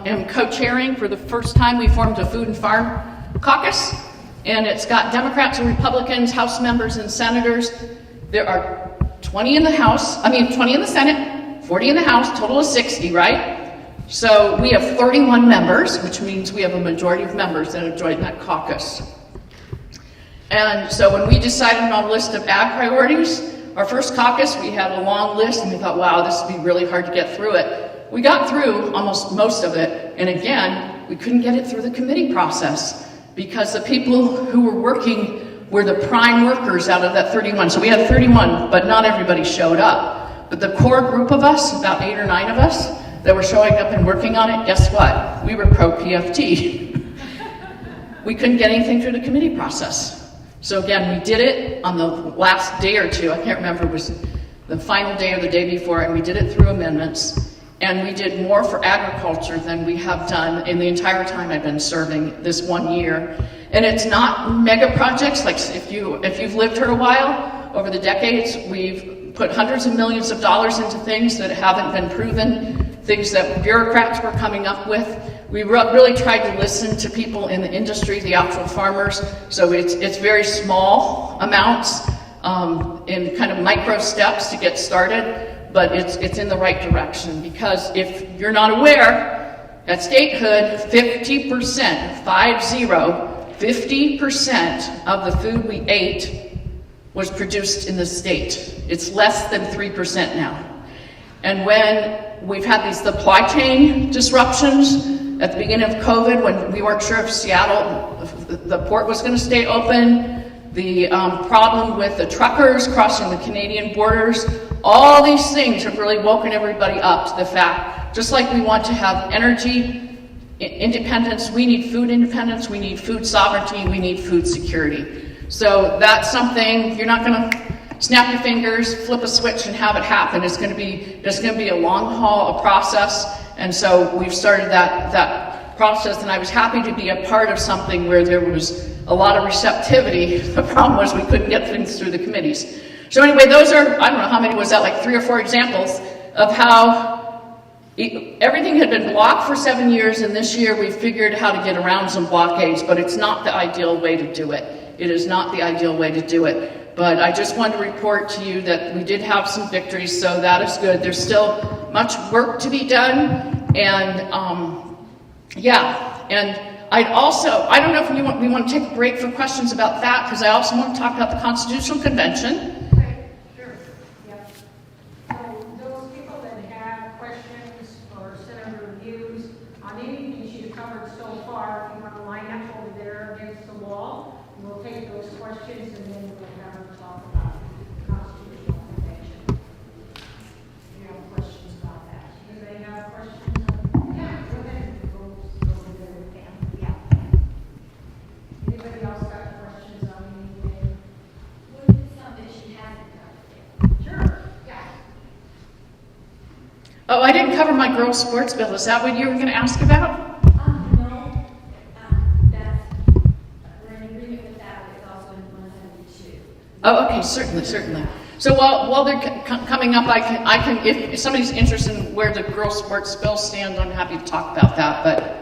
am co-chairing for the first time. We formed a food and farm caucus And it's got Democrats and Republicans, House members and senators. There are 20 in the Senate, 40 in the House, total of 60, right? So we have 31 members, which means we have a majority of members that have joined that caucus. And so when we decided on a list of ag priorities, our first caucus, we had a long list and we thought, wow, this would be really hard to get through it. We got through almost most of it. And again, we couldn't get it through the committee process because the people who were working were the prime workers out of that 31. So we had 31, but not everybody showed up. But the core group of us, about 8 or 9 of us, that were showing up and working on it, guess what? We were pro-PFT. We couldn't get anything through the committee process. So again, we did it on the last day or two. I can't remember, it was the final day or the day before, and we did it through amendments. And we did more for agriculture than we have done in the entire time I've been serving this 1 year. And it's not mega projects, like if you've lived here a while, over the decades, we've put hundreds of millions of dollars into things that haven't been proven, things that bureaucrats were coming up with. We really tried to listen to people in the industry, the actual farmers, so it's very small amounts in kind of micro steps to get started, but it's in the right direction, because if you're not aware, at statehood, 50%, 50% of the food we ate was produced in the state. It's less than 3% now. And when we've had these supply chain disruptions, at the beginning of COVID, when we weren't sure if Seattle, the port was going to stay open, the problem with the truckers crossing the Canadian borders, all these things have really woken everybody up to the fact, just like we want to have energy independence, we need food independence, we need food sovereignty, we need food security. So that's something, you're not going to snap your fingers, flip a switch and have it happen. It's going to be a long haul, a process. And so we've started that process, and I was happy to be a part of something where there was a lot of receptivity. The problem was we couldn't get things through the committees. So anyway, those are, I don't know how many was that, like 3 or 4 examples of how everything had been blocked for 7 years, and this year we figured how to get around some blockades, but it's not the ideal way to do it. It is not the ideal way to do it. But I just wanted to report to you that we did have some victories, so that is good. There's still much work to be done, and and I'd also, I don't know if we want to take a break for questions about that, because I also want to talk about the Constitutional Convention. Okay, sure, yeah. So those people that have questions for Senator Hughes on anything she's covered so far, if you want to line up over there against the wall, we'll take those questions and then we'll have her talk about the Constitutional Convention. Do you have questions about that? Do they have questions? Yeah, go ahead. Go over there with them. Yeah. Anybody else got questions on anything? What is something she hasn't covered? Sure, yeah. Oh, I didn't cover my girls' sports bill. Is that what you were going to ask about? No, we're in agreement with that, but it's also in 172. Oh, okay, certainly. So while they're coming up, I can, if somebody's interested in where the girls' sports bill stands, I'm happy to talk about that. But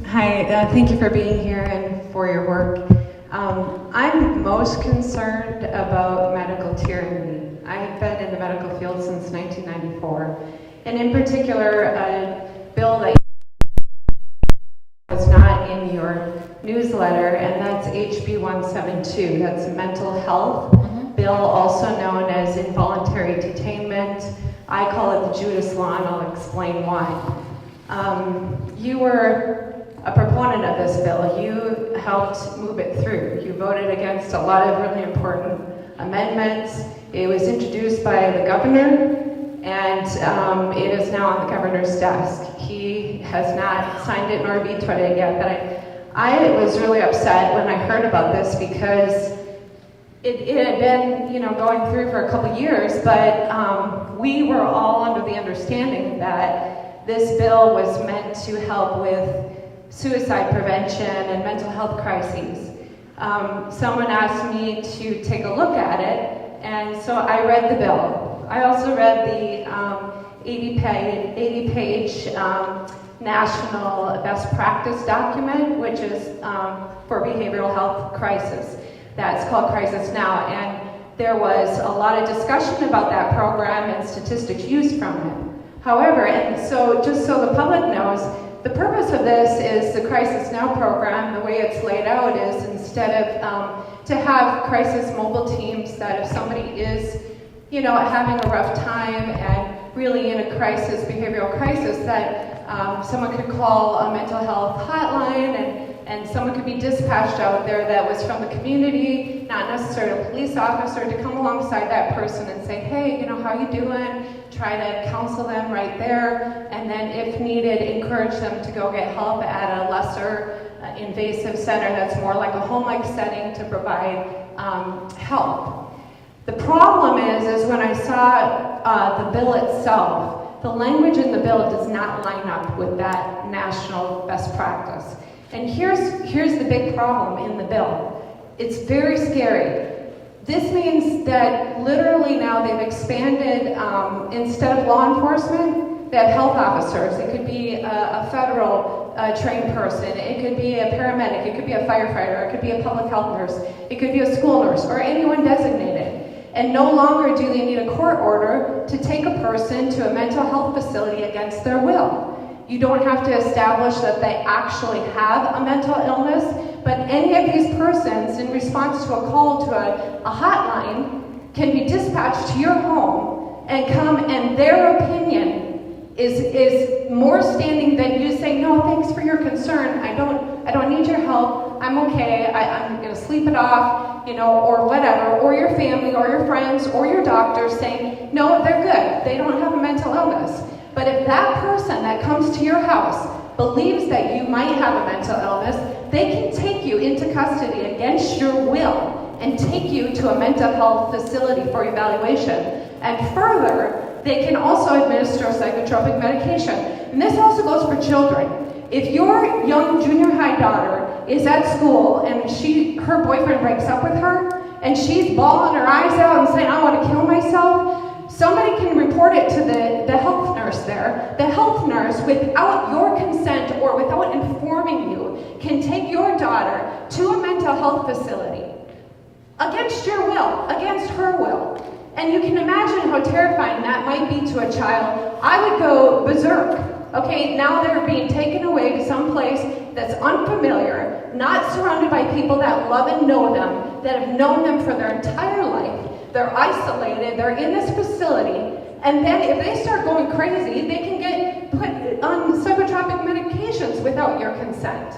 hi, thank you for being here and for your work. I'm most concerned about medical tyranny. I've been in the medical field since 1994, and in particular, a bill that was not in your newsletter, and that's HB 172. That's a mental health bill, also known as involuntary detainment. I call it the Judas Law, and I'll explain why. You were a proponent of this bill. You helped move it through. You voted against a lot of really important amendments. It was introduced by the governor, and it is now on the governor's desk. He has not signed it nor vetoed it yet, but I was really upset when I heard about this, because it had been, going through for a couple years, but we were all under the understanding that this bill was meant to help with suicide prevention and mental health crises. Someone asked me to take a look at it, and so I read the bill. I also read the 80-page national best practice document, which is for behavioral health crisis. That's called Crisis Now. And there was a lot of discussion about that program and statistics used from it. However, and so just so the public knows, the purpose of this is the Crisis Now program. The way it's laid out is instead of to have crisis mobile teams, that if somebody is, having a rough time and really in a crisis, behavioral crisis, that someone could call a mental health hotline and someone could be dispatched out there that was from the community, not necessarily a police officer, to come alongside that person and say, hey, how you doing? Try to counsel them right there, and then if needed, encourage them to go get help at a lesser invasive center that's more like a home-like setting to provide help. The problem is when I saw the bill itself, the language in the bill does not line up with that national best practice. And here's the big problem in the bill. It's very scary. This means that literally now they've expanded, instead of law enforcement, they have health officers. It could be a federal trained person. It could be a paramedic. It could be a firefighter. It could be a public health nurse. It could be a school nurse or anyone designated. And no longer do they need a court order to take a person to a mental health facility against their will. You don't have to establish that they actually have a mental illness, but any of these persons, in response to a call to a hotline, can be dispatched to your home and come, and their opinion is more standing than you saying, no, thanks for your concern, I don't need your help, I'm okay, I'm gonna sleep it off, or whatever, or your family, or your friends, or your doctor saying, no, they're good, they don't have a mental illness. But if that person that comes to your house believes that you might have a mental illness, they can take you into custody against your will and take you to a mental health facility for evaluation. And further, they can also administer psychotropic medication. And this also goes for children. If your young junior high daughter is at school and her boyfriend breaks up with her and she's bawling her eyes out and saying, I want to kill myself, somebody can report it to the health nurse there. The health nurse, without your consent or without informing you, can take your daughter to a mental health facility against your will, against her will. And you can imagine how terrifying that might be to a child. I would go berserk. Okay, now they're being taken away to some place that's unfamiliar, not surrounded by people that love and know them, that have known them for their entire life. They're isolated, they're in this facility, and then if they start going crazy, they can get put on psychotropic medications without your consent.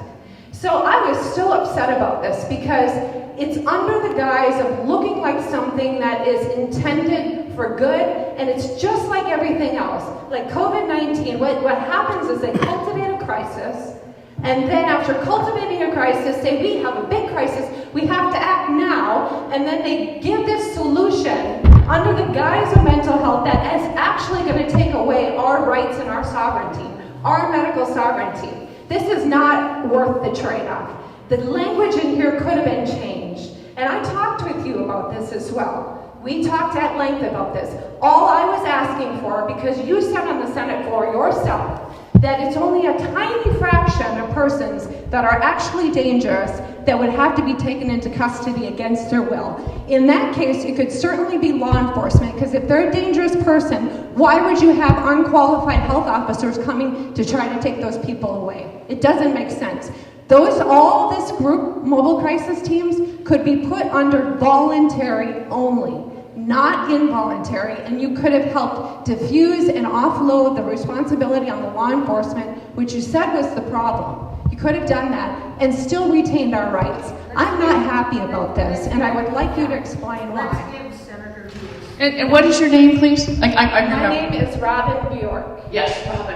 So I was still upset about this because it's under the guise of looking like something that is intended for good, and it's just like everything else. Like COVID-19, what happens is they cultivate a crisis, and then after cultivating a crisis, say we have a big crisis, we have to act now, and then they give this solution under the guise of mental health that is actually going to take away our rights and our sovereignty, our medical sovereignty. This is not worth the trade-off. The language in here could have been changed, and I talked with you about this as well. We talked at length about this. All I was asking for, because you said on the Senate floor yourself, that it's only a tiny fraction of persons that are actually dangerous that would have to be taken into custody against their will. In that case, it could certainly be law enforcement, because if they're a dangerous person, why would you have unqualified health officers coming to try to take those people away? It doesn't make sense. All this group mobile crisis teams could be put under voluntary only, not involuntary, and you could have helped diffuse and offload the responsibility on the law enforcement, which you said was the problem. You could have done that and still retained our rights. I'm not happy about this, and I would like you to explain why. Let's give Senator Hughes. And what is your name, please? My name is Robin Bjork. Yes, Robin.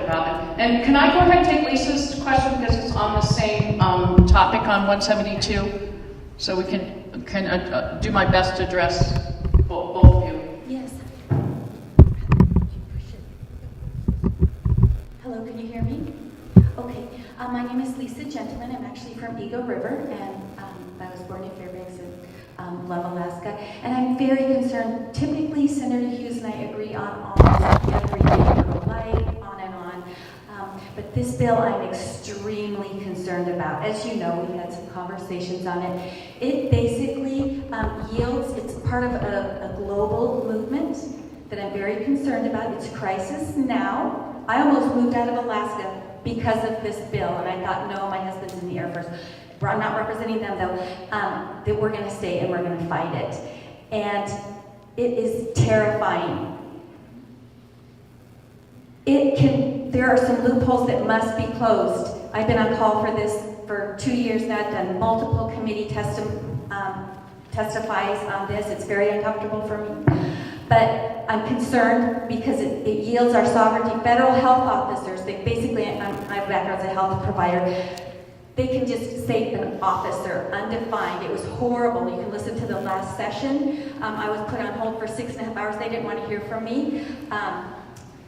And can I go ahead and take Lisa's question because it's on the same topic on 172? So we can do my best to address both of you. Yes. Hello, can you hear me? Okay. My name is Lisa Gentleman. I'm actually from Eagle River, and I was born in Fairbanks and love Alaska. And I'm very concerned. Typically, Senator Hughes and I agree on almost everything, pro-life, on and on. But But this bill I'm extremely concerned about. As you know, we've had some conversations on it. It basically yields, it's part of a global movement that I'm very concerned about. It's crisis now. I almost moved out of Alaska because of this bill, and I thought, no, my husband's in the Air Force. I'm not representing them though, that we're gonna stay and we're gonna fight it. And it is terrifying. There are some loopholes that must be closed. I've been on call for this for 2 years now. I've done multiple committee testifies on this. It's very uncomfortable for me. But I'm concerned because it yields our sovereignty. Federal health officers, they basically, my background's a health provider, they can just say an officer, undefined. It was horrible. You can listen to the last session. I was put on hold for 6.5 hours. They didn't want to hear from me.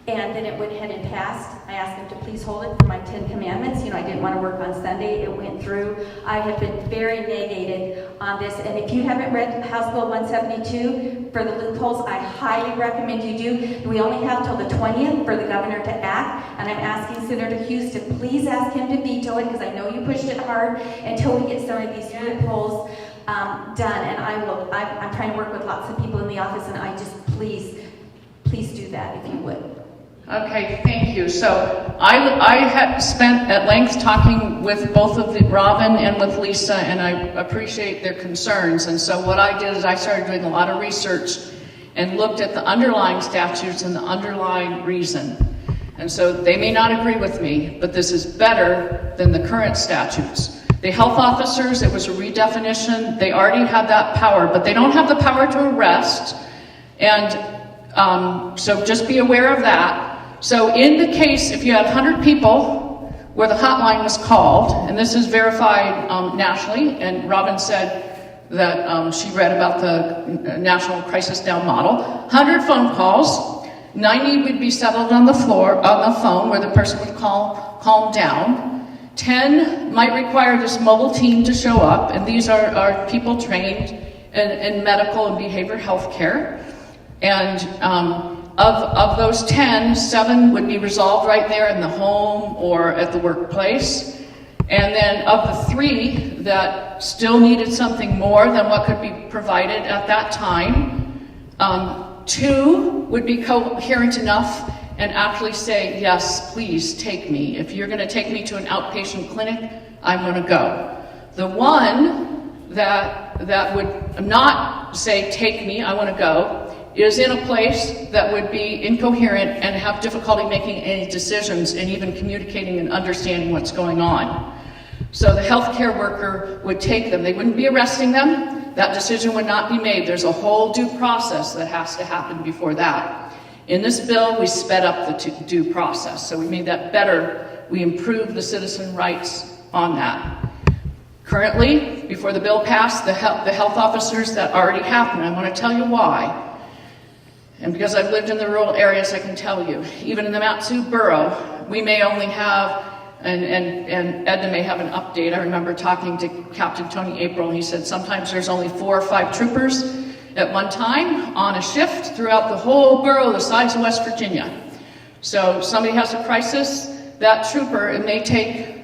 And then it went ahead and passed. I asked them to please hold it for my 10 commandments. You know, I didn't want to work on Sunday. It went through. I have been very negated on this. And if you haven't read House Bill 172 for the loopholes, I highly recommend you do. We only have till the 20th for the governor to act. And I'm asking Senator Hughes to please ask him to veto it, because I know you pushed it hard, until we get some of these loopholes done. And I'm trying to work with lots of people in the office, and I just please do that if you would. Okay, thank you. So I have spent at length talking with both of Robin and with Lisa, and I appreciate their concerns. And so what I did is I started doing a lot of research and looked at the underlying statutes and the underlying reason. And so they may not agree with me, but this is better than the current statutes. The health officers, it was a redefinition. They already had that power, but they don't have the power to arrest. And so just be aware of that. So in the case, if you had 100 people where the hotline was called, and this is verified nationally, and Robin said that she read about the National Crisis Now model, 100 phone calls, 90 would be settled on the phone, where the person would calm down. 10 might require this mobile team to show up, and these are people trained in medical and behavioral health care. And of those 10, 7 would be resolved right there in the home or at the workplace. And then of the 3 that still needed something more than what could be provided at that time, 2 would be coherent enough and actually say, yes, please take me. If you're gonna take me to an outpatient clinic, I'm gonna go. The 1 that would not say, take me, I wanna go, is in a place that would be incoherent and have difficulty making any decisions and even communicating and understanding what's going on. So the healthcare worker would take them. They wouldn't be arresting them. That decision would not be made. There's a whole due process that has to happen before that. In this bill, we sped up the due process. So we made that better. We improved the citizen rights on that. Currently, before the bill passed, the health officers that already happened, I want to tell you why. And because I've lived in the rural areas, I can tell you, even in the Matsu borough, we may only have, and Edna may have an update. I remember talking to Captain Tony April, and he said sometimes there's only 4 or 5 troopers at one time on a shift throughout the whole borough the size of West Virginia. So if somebody has a crisis, that trooper, it may take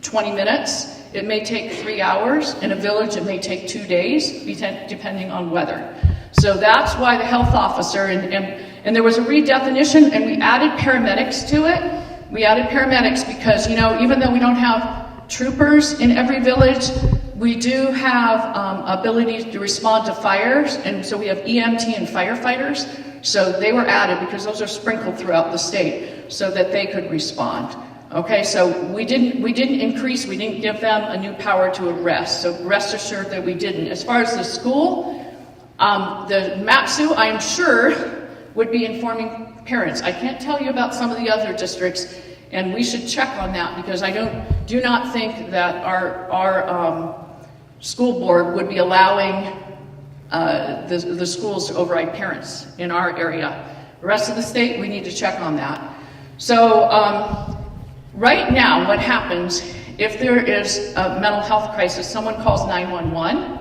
20 minutes, it may take 3 hours. In a village, it may take 2 days, depending on weather. So that's why the health officer, and there was a redefinition, and we added paramedics to it. We added paramedics because, you know, even though we don't have troopers in every village, we do have ability to respond to fires, and so we have EMT and firefighters. So they were added because those are sprinkled throughout the state so that they could respond. Okay, so we didn't increase, we didn't give them a new power to arrest. So rest assured that we didn't. As far as the school, the Matsu, I am sure, would be informing parents. I can't tell you about some of the other districts, and we should check on that because I do not think that our school board would be allowing the schools to override parents in our area. The rest of the state, we need to check on that. So right now, what happens if there is a mental health crisis, someone calls 911,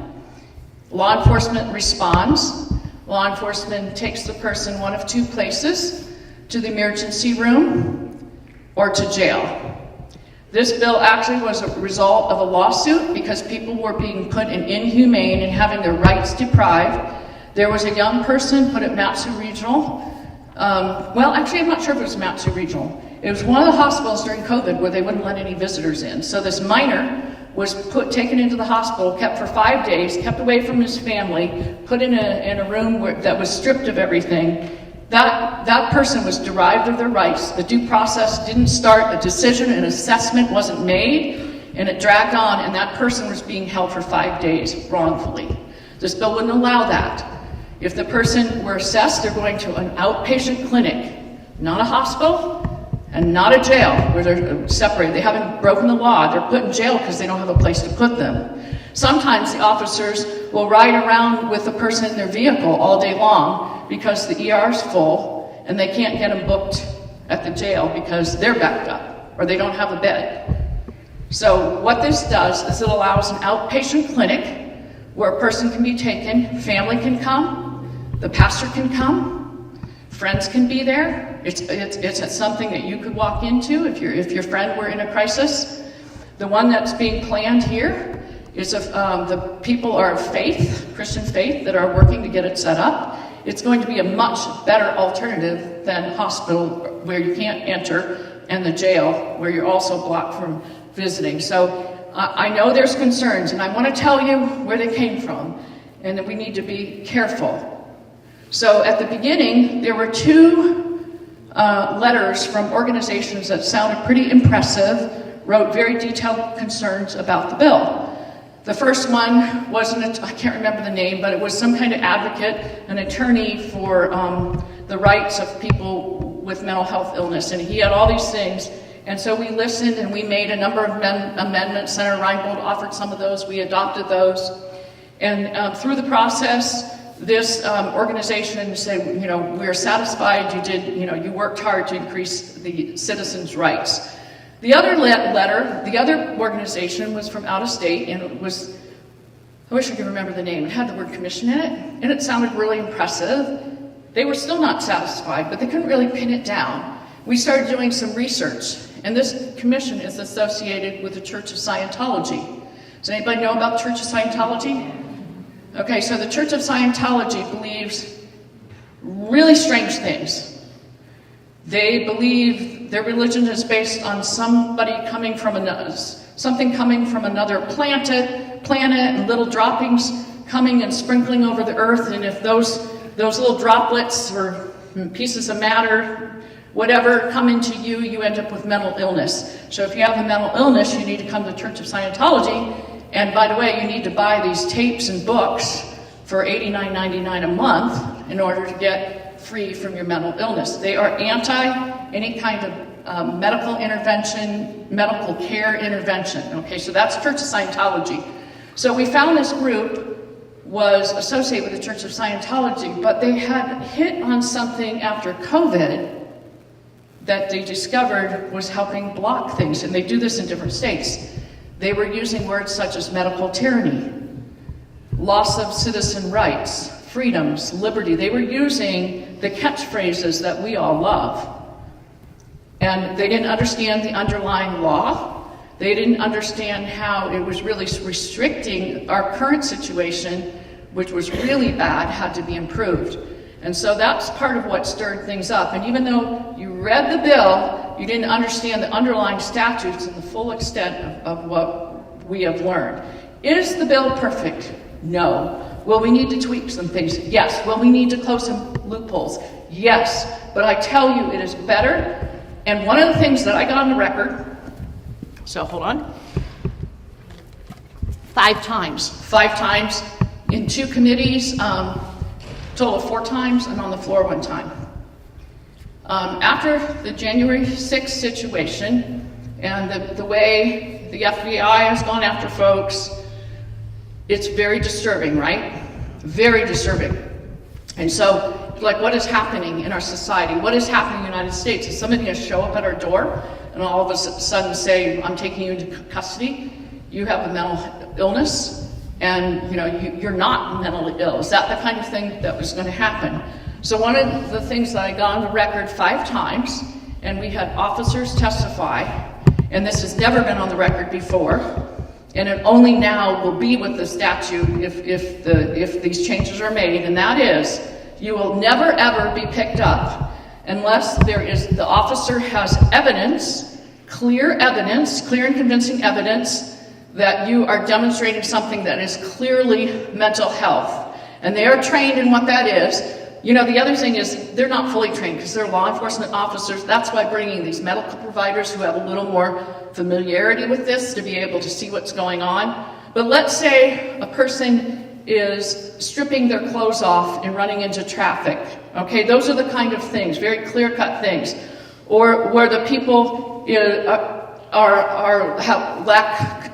law enforcement responds. Law enforcement takes the person one of 2 places, to the emergency room, or to jail. This bill actually was a result of a lawsuit because people were being put in inhumane and having their rights deprived. There was a young person put at Matsu Regional. Well, actually, I'm not sure if it was Matsu Regional. It was one of the hospitals during COVID where they wouldn't let any visitors in. So this minor was taken into the hospital, kept for 5 days, kept away from his family, put in a room that was stripped of everything. That person was deprived of their rights. The due process didn't start, a decision, an assessment wasn't made, and it dragged on, and that person was being held for 5 days wrongfully. This bill wouldn't allow that. If the person were assessed, they're going to an outpatient clinic, not a hospital, and not a jail where they're separated. They haven't broken the law. They're put in jail because they don't have a place to put them. Sometimes the officers will ride around with the person in their vehicle all day long because the ER is full and they can't get them booked at the jail because they're backed up or they don't have a bed. So what this does is it allows an outpatient clinic where a person can be taken, family can come, the pastor can come, friends can be there. It's something that you could walk into if your friend were in a crisis. The one that's being planned here is the people are of faith, Christian faith, that are working to get it set up. It's going to be a much better alternative than hospital where you can't enter and the jail where you're also blocked from visiting. So I know there's concerns and I want to tell you where they came from and that we need to be careful. So at the beginning, there were two letters from organizations that sounded pretty impressive, wrote very detailed concerns about the bill. The first one I can't remember the name, but it was some kind of advocate, an attorney for the rights of people with mental health illness, and he had all these things. And so we listened and we made a number of amendments. Senator Reinbold offered some of those, we adopted those. And through the process, this organization said, we're satisfied, you worked hard to increase the citizens' rights. The other letter, the other organization was from out of state, and it was, I wish I could remember the name, it had the word commission in it, and it sounded really impressive. They were still not satisfied, but they couldn't really pin it down. We started doing some research, and this commission is associated with the Church of Scientology. Does anybody know about the Church of Scientology? Okay, so the Church of Scientology believes really strange things. They believe their religion is based on something coming from another planet, and little droppings coming and sprinkling over the earth, and if those little droplets or pieces of matter, whatever, come into you, you end up with mental illness. So if you have a mental illness, you need to come to the Church of Scientology. And by the way, you need to buy these tapes and books for $89.99 a month in order to get free from your mental illness. They are anti any kind of medical intervention, medical care intervention. Okay, so that's Church of Scientology. So we found this group was associated with the Church of Scientology, but they had hit on something after COVID that they discovered was helping block things, and they do this in different states. They were using words such as medical tyranny, loss of citizen rights, freedoms, liberty. They were using the catchphrases that we all love. And they didn't understand the underlying law. They didn't understand how it was really restricting our current situation, which was really bad, had to be improved. And so that's part of what stirred things up. And even though you read the bill, you didn't understand the underlying statutes and the full extent of what we have learned. Is the bill perfect? No. Will we need to tweak some things? Yes. Will we need to close some loopholes? Yes. But I tell you, it is better. And one of the things that I got on the record, so hold on, 5 times in 2 committees, total of 4 times, and on the floor 1 time. After the January 6th situation and the way the FBI has gone after folks, it's very disturbing, right? Very disturbing. And so, like, what is happening in our society? What is happening in the United States? Is somebody going to show up at our door and all of a sudden say, I'm taking you into custody, you have a mental illness, and you're not mentally ill? Is that the kind of thing that was going to happen? So one of the things that I got on the record 5 times, and we had officers testify, and this has never been on the record before, and it only now will be with the statute if these changes are made, and that is, you will never ever be picked up unless the officer has evidence, clear and convincing evidence that you are demonstrating something that is clearly mental health. And they are trained in what that is. You know, the other thing is they're not fully trained because they're law enforcement officers. That's why bringing these medical providers who have a little more familiarity with this to be able to see what's going on. But let's say a person is stripping their clothes off and running into traffic. Okay, those are the kind of things, very clear-cut things. Or where the people lack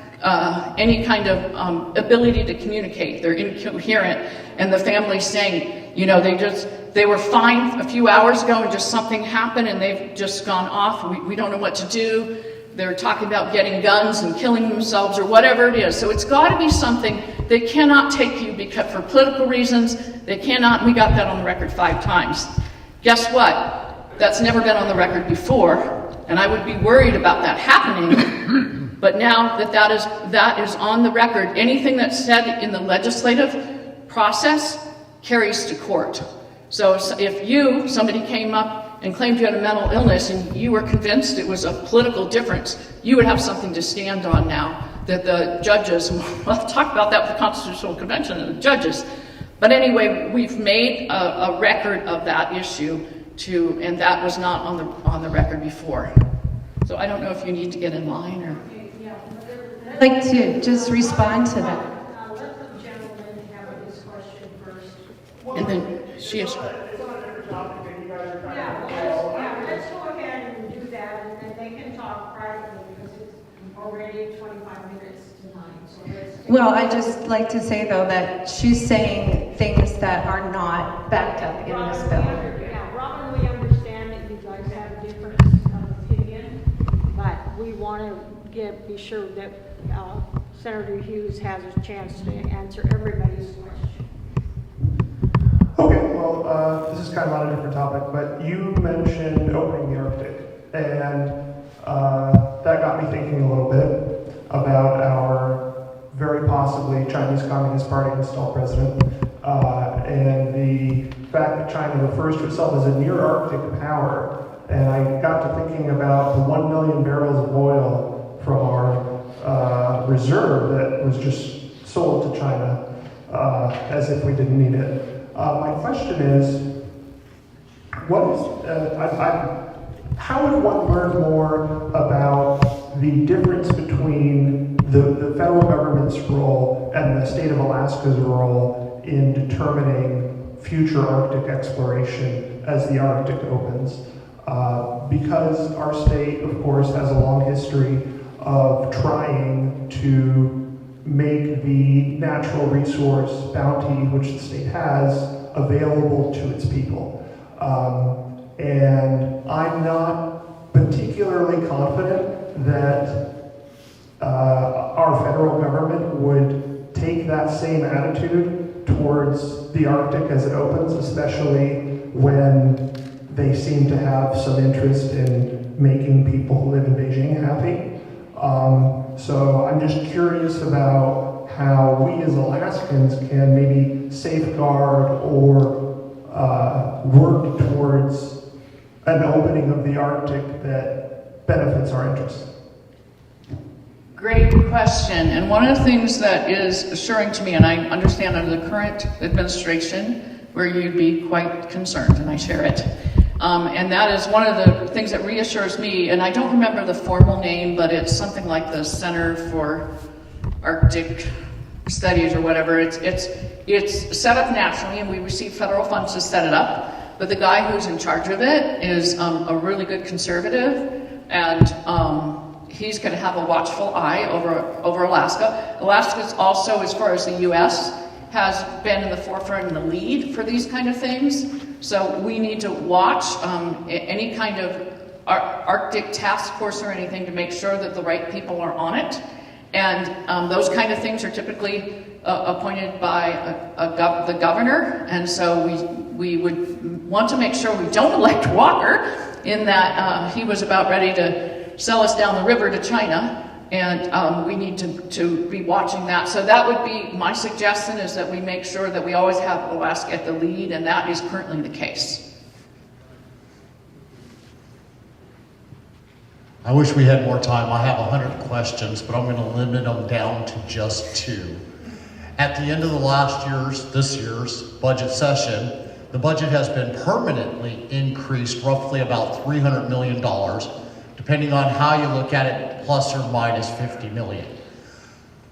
any kind of ability to communicate. They're incoherent, and the family's saying, you know, they were fine a few hours ago and just something happened and they've just gone off. We don't know what to do. They're talking about getting guns and killing themselves or whatever it is. So it's got to be something. They cannot take you because for political reasons. They cannot. We got that on the record 5 times. Guess what? That's never been on the record before, and I would be worried about that happening. But now that is on the record, anything that's said in the legislative process carries to court. So if somebody came up and claimed you had a mental illness and you were convinced it was a political difference, you would have something to stand on now that the judges, we'll talk about that with the Constitutional Convention and the judges. But anyway, we've made a record of that issue and that was not on the record before. So I don't know if you need to get in line or. I'd like to just respond to that. Let the gentleman have his question first. And then she is. Let's go ahead and do that, and then they can talk privately because it's already 25 minutes to 9. So let's take I'd just like to say, though, that she's saying things that are not backed up in this bill. Robin, we understand that you guys have a difference of opinion, but we want to be sure that Senator Hughes has a chance to answer everybody's question. Okay, well, this is kind of on a different topic, but you mentioned opening the Arctic, and that got me thinking a little bit about our very possibly Chinese Communist Party installed president, and the fact that China refers to itself as a near-Arctic power. And I got to thinking about the 1 million barrels of oil from our reserve that was just sold to China as if we didn't need it. My question is, how would one learn more about the difference between the federal government's role and the state of Alaska's role in determining future Arctic exploration as the Arctic opens? Because our state, of course, has a long history of trying to make the natural resource bounty, which the state has, available to its people. And I'm not particularly confident that our federal government would take that same attitude towards the Arctic as it opens, especially when they seem to have some interest in making people who live in Beijing happy. So I'm just curious about how we as Alaskans can maybe safeguard or work towards an opening of the Arctic that benefits our interests. Great question. And one of the things that is assuring to me, and I understand under the current administration, where you'd be quite concerned, and I share it. And that is one of the things that reassures me, and I don't remember the formal name, but it's something like the Center for Arctic Studies or whatever. It's set up nationally, and we receive federal funds to set it up. But the guy who's in charge of it is a really good conservative, and he's going to have a watchful eye over Alaska. Alaska is also, as far as the U.S., has been in the forefront and the lead for these kind of things. So we need to watch any kind of Arctic task force or anything to make sure that the right people are on it. And those kind of things are typically appointed by the governor. And so we would want to make sure we don't elect Walker in that he was about ready to sell us down the river to China, and we need to be watching that. So that would be my suggestion, is that we make sure that we always have Alaska at the lead, and that is currently the case. I wish we had more time. I have 100 questions, but I'm going to limit them down to just 2. At the end of this year's budget session, the budget has been permanently increased roughly about $300 million, depending on how you look at it, plus or minus 50 million.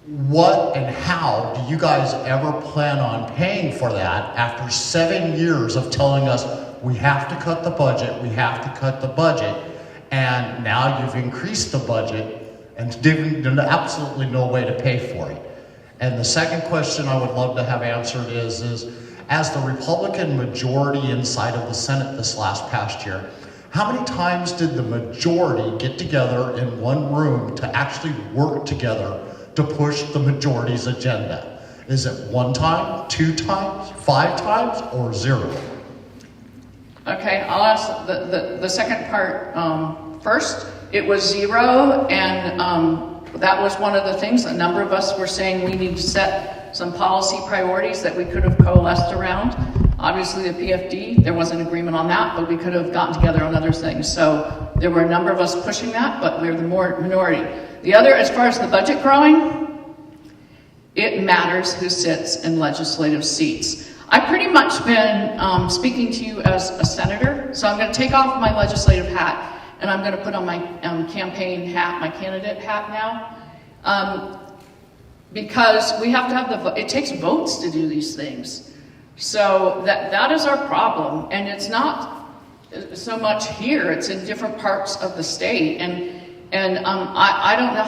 What and how do you guys ever plan on paying for that after 7 years of telling us we have to cut the budget, we have to cut the budget, and now you've increased the budget and there's absolutely no way to pay for it? And the second question I would love to have answered is as the Republican majority inside of the Senate this past year, how many times did the majority get together in one room to actually work together to push the majority's agenda? Is it 1 time, 2 times, 5 times, or 0? Okay, I'll ask the second part first. It was 0, and that was one of the things. A number of us were saying we need to set some policy priorities that we could have coalesced around. Obviously, the PFD, there wasn't agreement on that, but we could have gotten together on other things. So there were a number of us pushing that, but we're the minority. The other, as far as the budget growing, it matters who sits in legislative seats. I've pretty much been speaking to you as a senator, so I'm going to take off my legislative hat and I'm going to put on my campaign hat, my candidate hat now, because we have to have it takes votes to do these things. So that is our problem, and it's not so much here, it's in different parts of the state, and I don't know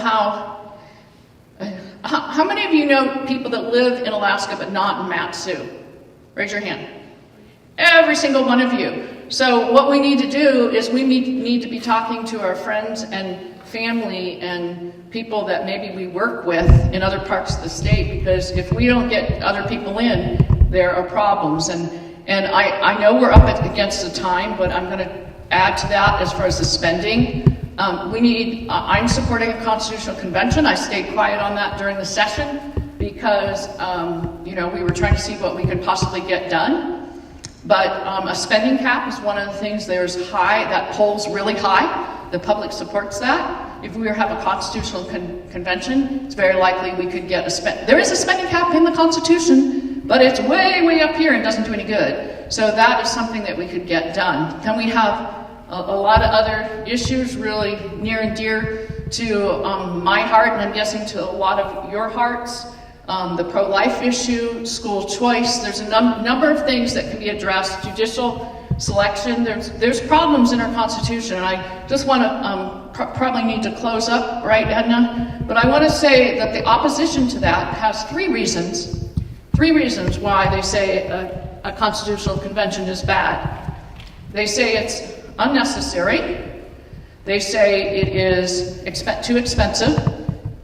how many of you know people that live in Alaska but not in Mat-Su? Raise your hand. Every single one of you. So what we need to do is we need to be talking to our friends and family and people that maybe we work with in other parts of the state, because if we don't get other people in, there are problems. And I know we're up against the time, but I'm going to add to that as far as the spending. I'm supporting a constitutional convention. I stayed quiet on that during the session because, we were trying to see what we could possibly get done. But a spending cap is one of the things. That polls really high. The public supports that. If we have a constitutional convention, it's very likely we could get there is a spending cap in the Constitution, but it's way, way up here and doesn't do any good. So that is something that we could get done. Then we have a lot of other issues really near and dear to my heart, and I'm guessing to a lot of your hearts. The pro-life issue, school choice. There's a number of things that can be addressed. Judicial selection. There's problems in our Constitution, and I just want to probably need to close up, right, Edna? But I want to say that the opposition to that has 3 reasons. 3 reasons why they say a constitutional convention is bad. They say it's unnecessary. They say it is too expensive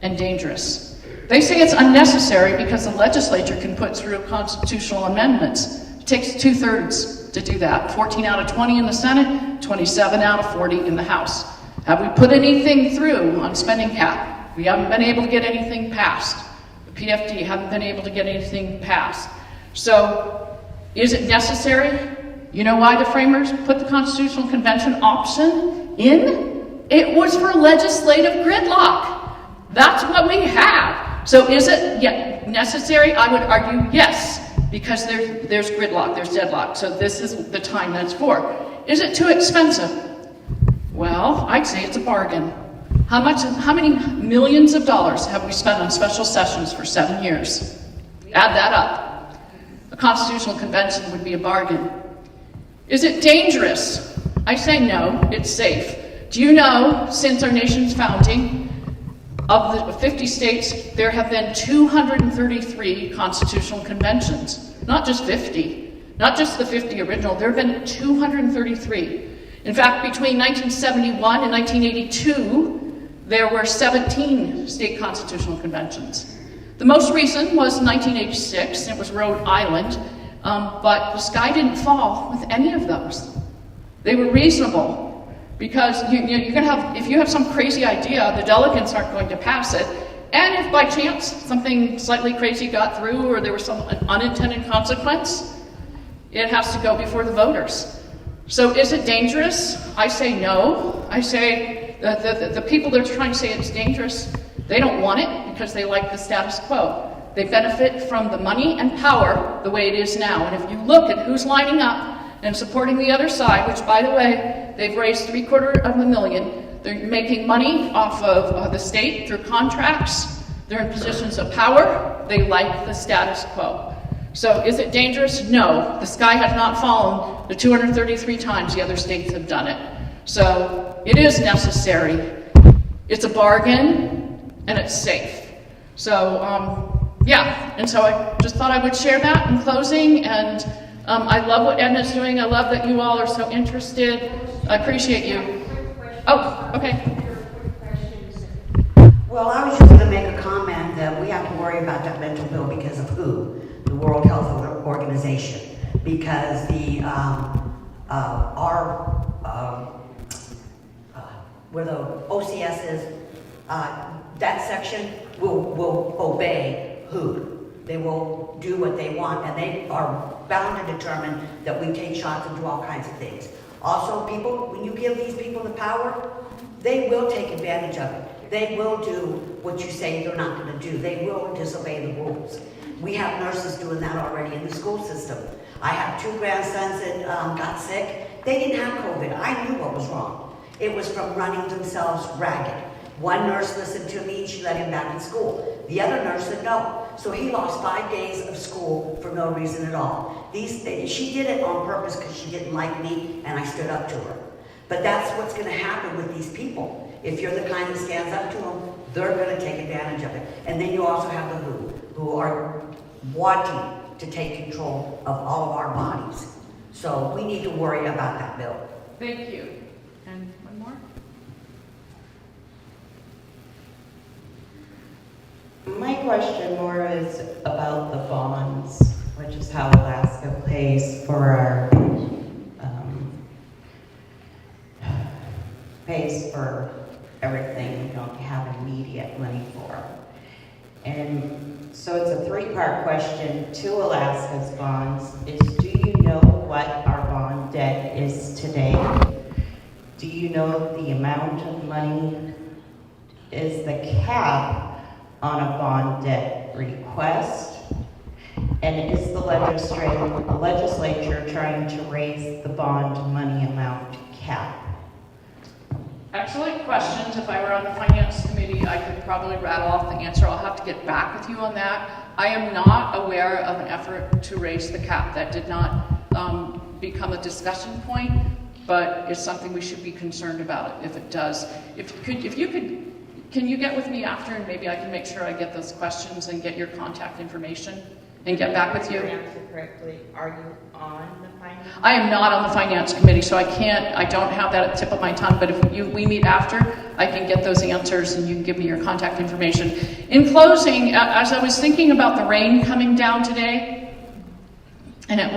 and dangerous. They say it's unnecessary because the legislature can put through constitutional amendments. It takes 2/3 to do that. 14 out of 20 in the Senate, 27 out of 40 in the House. Have we put anything through on spending cap? We haven't been able to get anything passed. The PFD haven't been able to get anything passed. So, is it necessary? You know why the framers put the Constitutional Convention option in? It was for legislative gridlock. That's what we have. So is it necessary? I would argue yes, because there's gridlock, there's deadlock. So this is the time that's for. Is it too expensive? Well, I'd say it's a bargain. How many millions of dollars have we spent on special sessions for 7 years? Add that up. A constitutional convention would be a bargain. Is it dangerous? I say no, it's safe. Do you know, since our nation's founding, of the 50 states, there have been 233 constitutional conventions. Not just 50. Not just the 50 original. There have been 233. In fact, between 1971 and 1982, there were 17 state constitutional conventions. The most recent was 1986. It was Rhode Island. But the sky didn't fall with any of those. They were reasonable. Because you can have, if you have some crazy idea, the delegates aren't going to pass it. And if by chance something slightly crazy got through or there was some unintended consequence, it has to go before the voters. So is it dangerous? I say no. I say that the people that are trying to say it's dangerous, they don't want it because they like the status quo. They benefit from the money and power the way it is now. And if you look at who's lining up and supporting the other side, which, by the way, they've raised $750,000. They're making money off of the state through contracts. They're in positions of power. They like the status quo. So is it dangerous? No. The sky has not fallen the 233 times the other states have done it. So it is necessary. It's a bargain, and it's safe. So, yeah. And so I just thought I would share that in closing. And I love what Edna's doing. I love that you all are so interested. I appreciate you. Oh, okay. Well, I was just going to make a comment that we have to worry about that mental bill because of who? The World Health Organization. Because the where the OCS is, that section will obey who? They will do what they want, and they are bound to determine that we take shots and do all kinds of things. Also, people, when you give these people the power, they will take advantage of it. They will do what you say they're not going to do. They will disobey the rules. We have nurses doing that already in the school system. I have 2 grandsons that got sick. They didn't have COVID. I knew what was wrong. It was from running themselves ragged. One nurse listened to me, she let him back in school. The other nurse said no. So he lost 5 days of school for no reason at all. She did it on purpose because she didn't like me and I stood up to her. But that's what's going to happen with these people. If you're the kind that stands up to them, they're going to take advantage of it. And then you also have the who are wanting to take control of all of our bodies. So we need to worry about that bill. Thank you. And one more? My question more is about the bonds, which is how Alaska pays for our pays for everything we don't have immediate money for. And so it's a 3-part question to Alaska's bonds is, do you know what our bond debt is today? Do you know the amount of money is the cap on a bond debt request? And is the legislature trying to raise the bond money amount cap? Excellent questions. If I were on the Finance Committee, I could probably rattle off the answer. I'll have to get back with you on that. I am not aware of an effort to raise the cap. That did not become a discussion point, but it's something we should be concerned about if it does. Can you get with me after, and maybe I can make sure I get those questions and get your contact information and get back with you? Answer correctly. Are you on the Finance Committee? I am not on the Finance Committee, so I don't have that at the tip of my tongue, but if we meet after, I can get those answers and you can give me your contact information. In closing, as I was thinking about the rain coming down today, and it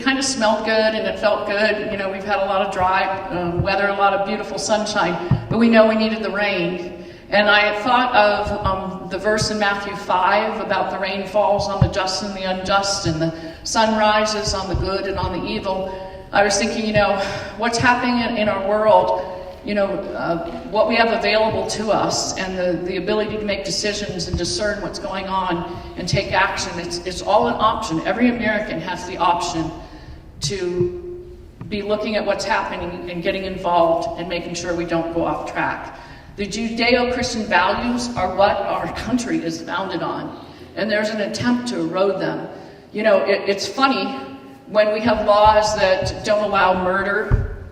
kind of smelled good and it felt good. You know, we've had a lot of dry weather, a lot of beautiful sunshine, but we know we needed the rain. And I thought of the verse in Matthew 5 about the rain falls on the just and the unjust, and the sun rises on the good and on the evil. I was thinking, you know, what's happening in our world, you know, what we have available to us, and the ability to make decisions and discern what's going on and take action. It's all an option. Every American has the option to be looking at what's happening and getting involved and making sure we don't go off track. The Judeo-Christian values are what our country is founded on, and there's an attempt to erode them. You know, it's funny when we have laws that don't allow murder,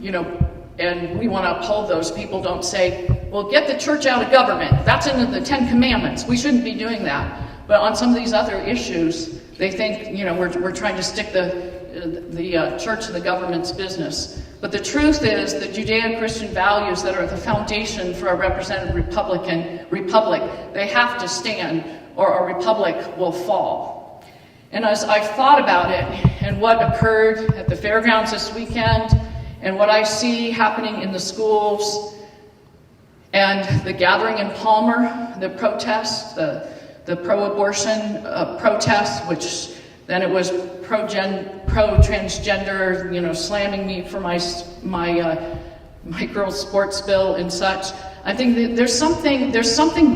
you know, and we want to uphold those. People don't say, well, get the church out of government. That's in the 10 Commandments. We shouldn't be doing that. But on some of these other issues, they think, you know, we're trying to stick the church in the government's business. But the truth is the Judeo-Christian values that are the foundation for a representative republic, they have to stand or a republic will fall. And as I thought about it and what occurred at the fairgrounds this weekend And what I see happening in the schools and the gathering in Palmer, the protests, the pro-abortion protests, which then it was pro-transgender, you know, slamming me for my girls' sports bill and such. I think that there's something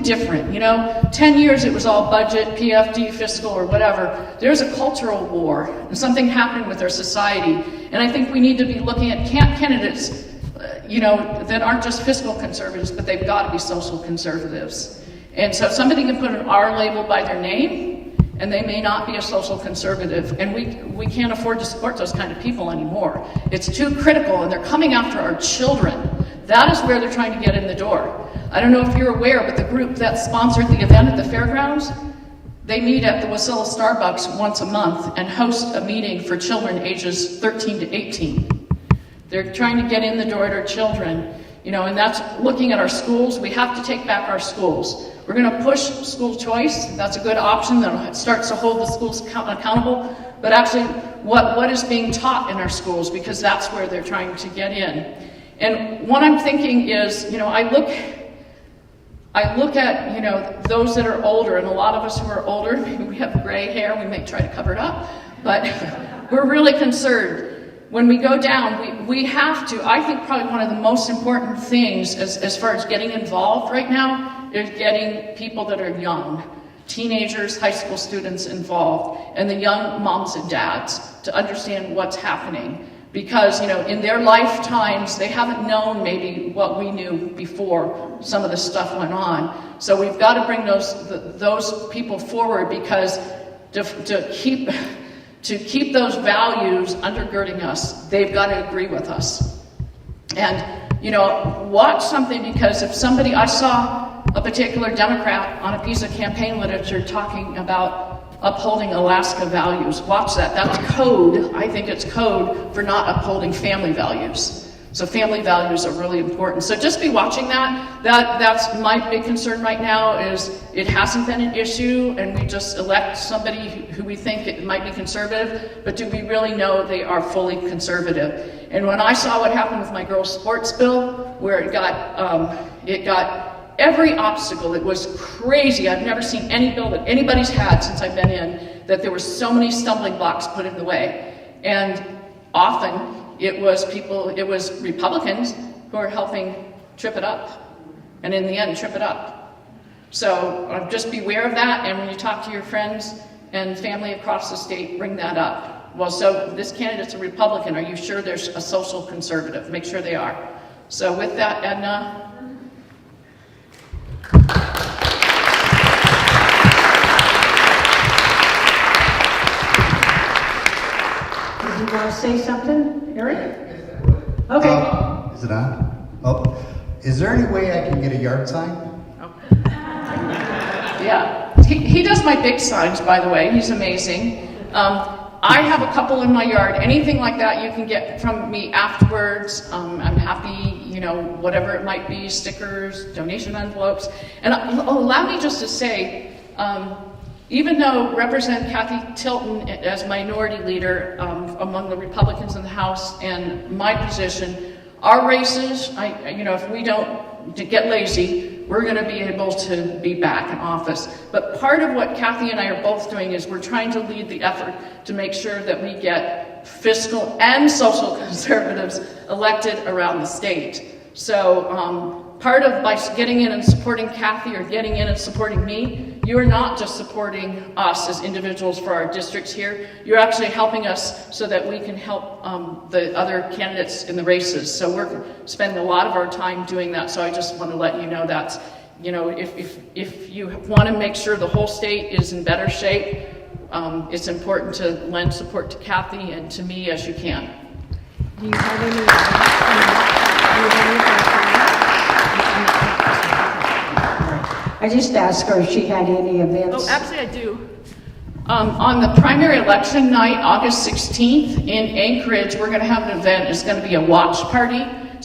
different, you know. 10 years it was all budget, PFD, fiscal, or whatever. There's a cultural war, and something happening with our society. And I think we need to be looking at candidates, you know, that aren't just fiscal conservatives, but they've got to be social conservatives. And so somebody can put an R label by their name, and they may not be a social conservative. And we can't afford to support those kind of people anymore. It's too critical, and they're coming after our children. That is where they're trying to get in the door. I don't know if you're aware, but the group that sponsored the event at the fairgrounds, they meet at the Wasilla Starbucks once a month and host a meeting for children ages 13 to 18. They're trying to get in the door to our children, you know, and that's looking at our schools. We have to take back our schools. We're going to push school choice. That's a good option that starts to hold the schools accountable. But actually, what is being taught in our schools, because that's where they're trying to get in. And what I'm thinking is, you know, I look at, you know, those that are older, and a lot of us who are older, maybe we have gray hair, we may try to cover it up, but we're really concerned. When we go down, we have to, I think probably one of the most important things as far as getting involved right now is getting people that are young, teenagers, high school students involved, and the young moms and dads to understand what's happening. Because, you know, in their lifetimes, they haven't known maybe what we knew before some of this stuff went on. So we've got to bring those people forward, because to keep those values undergirding us, they've got to agree with us. And, you know, watch something, because if somebody, I saw a particular Democrat on a piece of campaign literature talking about upholding Alaska values. Watch that. That's code. I think it's code for not upholding family values. So family values are really important. So just be watching that. That's my big concern right now, is it hasn't been an issue, and we just elect somebody who we think it might be conservative, but do we really know they are fully conservative? And when I saw what happened with my girls' sports bill, where it got every obstacle, it was crazy. I've never seen any bill that anybody's had since I've been in, that there were so many stumbling blocks put in the way. And often it was Republicans who are helping trip it up. And in the end, trip it up. So just beware of that. And when you talk to your friends and family across the state, bring that up. Well, so this candidate's a Republican. Are you sure there's a social conservative? Make sure they are. So with that, Edna, did you want to say something, Eric? Okay. Is it on? Oh, is there any way I can get a yard sign? yeah. He does my big signs, by the way. He's amazing. I have a couple in my yard. Anything like that you can get from me afterwards. I'm happy, you know, whatever it might be, stickers, donation envelopes. And allow me just to say, even though Representative Kathy Tilton, as minority leader among the Republicans in the House, and my position, our races, you know, if we don't get lazy, we're going to be able to be back in office. But part of what Kathy and I are both doing is we're trying to lead the effort to make sure that we get fiscal and social conservatives elected around the state. So part of by getting in and supporting Kathy, or getting in and supporting me, you are not just supporting us as individuals for our districts here, you're actually helping us so that we can help the other candidates in the races. So we're spending a lot of our time doing that. So I just want to let you know that, you know, if you want to make sure the whole state is in better shape, it's important to lend support to Kathy and to me as you can. Do you have any? I just asked her if she had any events. Oh, actually I do. On the primary election night, August 16th in Anchorage, we're going to have an event. It's going to be a watch party /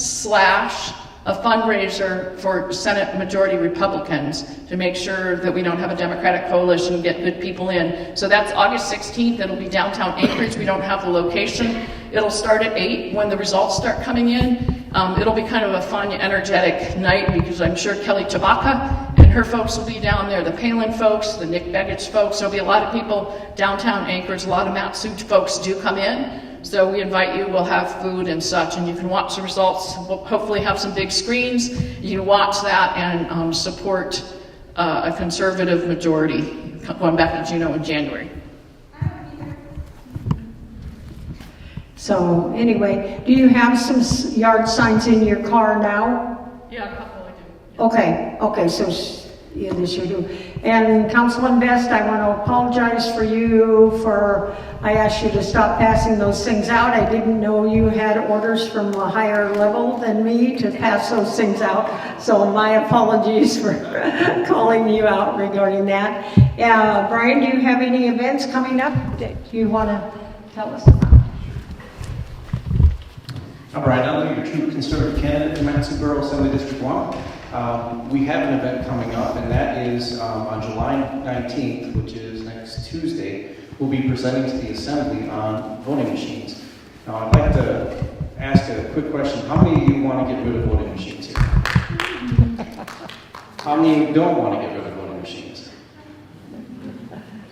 a fundraiser for Senate Majority Republicans to make sure that we don't have a Democratic coalition and get good people in. So that's August 16th. It'll be downtown Anchorage. We don't have the location. It'll start at 8 when the results start coming in. It'll be kind of a fun, energetic night because I'm sure Kelly Tabaka and her folks will be down there, the Palin folks, the Nick Begich folks. There'll be a lot of people downtown Anchorage. A lot of Matt Such folks do come in. So we invite you. We'll have food and such, and you can watch the results. We'll hopefully have some big screens. You can watch that and support a conservative majority going back to Juneau in January. So anyway, do you have some yard signs in your car now? Yeah, a couple I do. Okay, so yeah, this you do. And Councilman Best, I want to apologize for you for, I asked you to stop passing those things out. I didn't know you had orders from a higher level than me to pass those things out. So my apologies for calling you out regarding that. Brian, do you have any events coming up that you want to tell us about? I'm Brian Donnelly, your true conservative candidate in Madison Borough Assembly District 1. We have an event coming up, and that is on July 19th, which is next Tuesday. We'll be presenting to the Assembly on voting machines. Now, I'd like to ask a quick question. How many of you want to get rid of voting machines here? How many don't want to get rid of voting machines?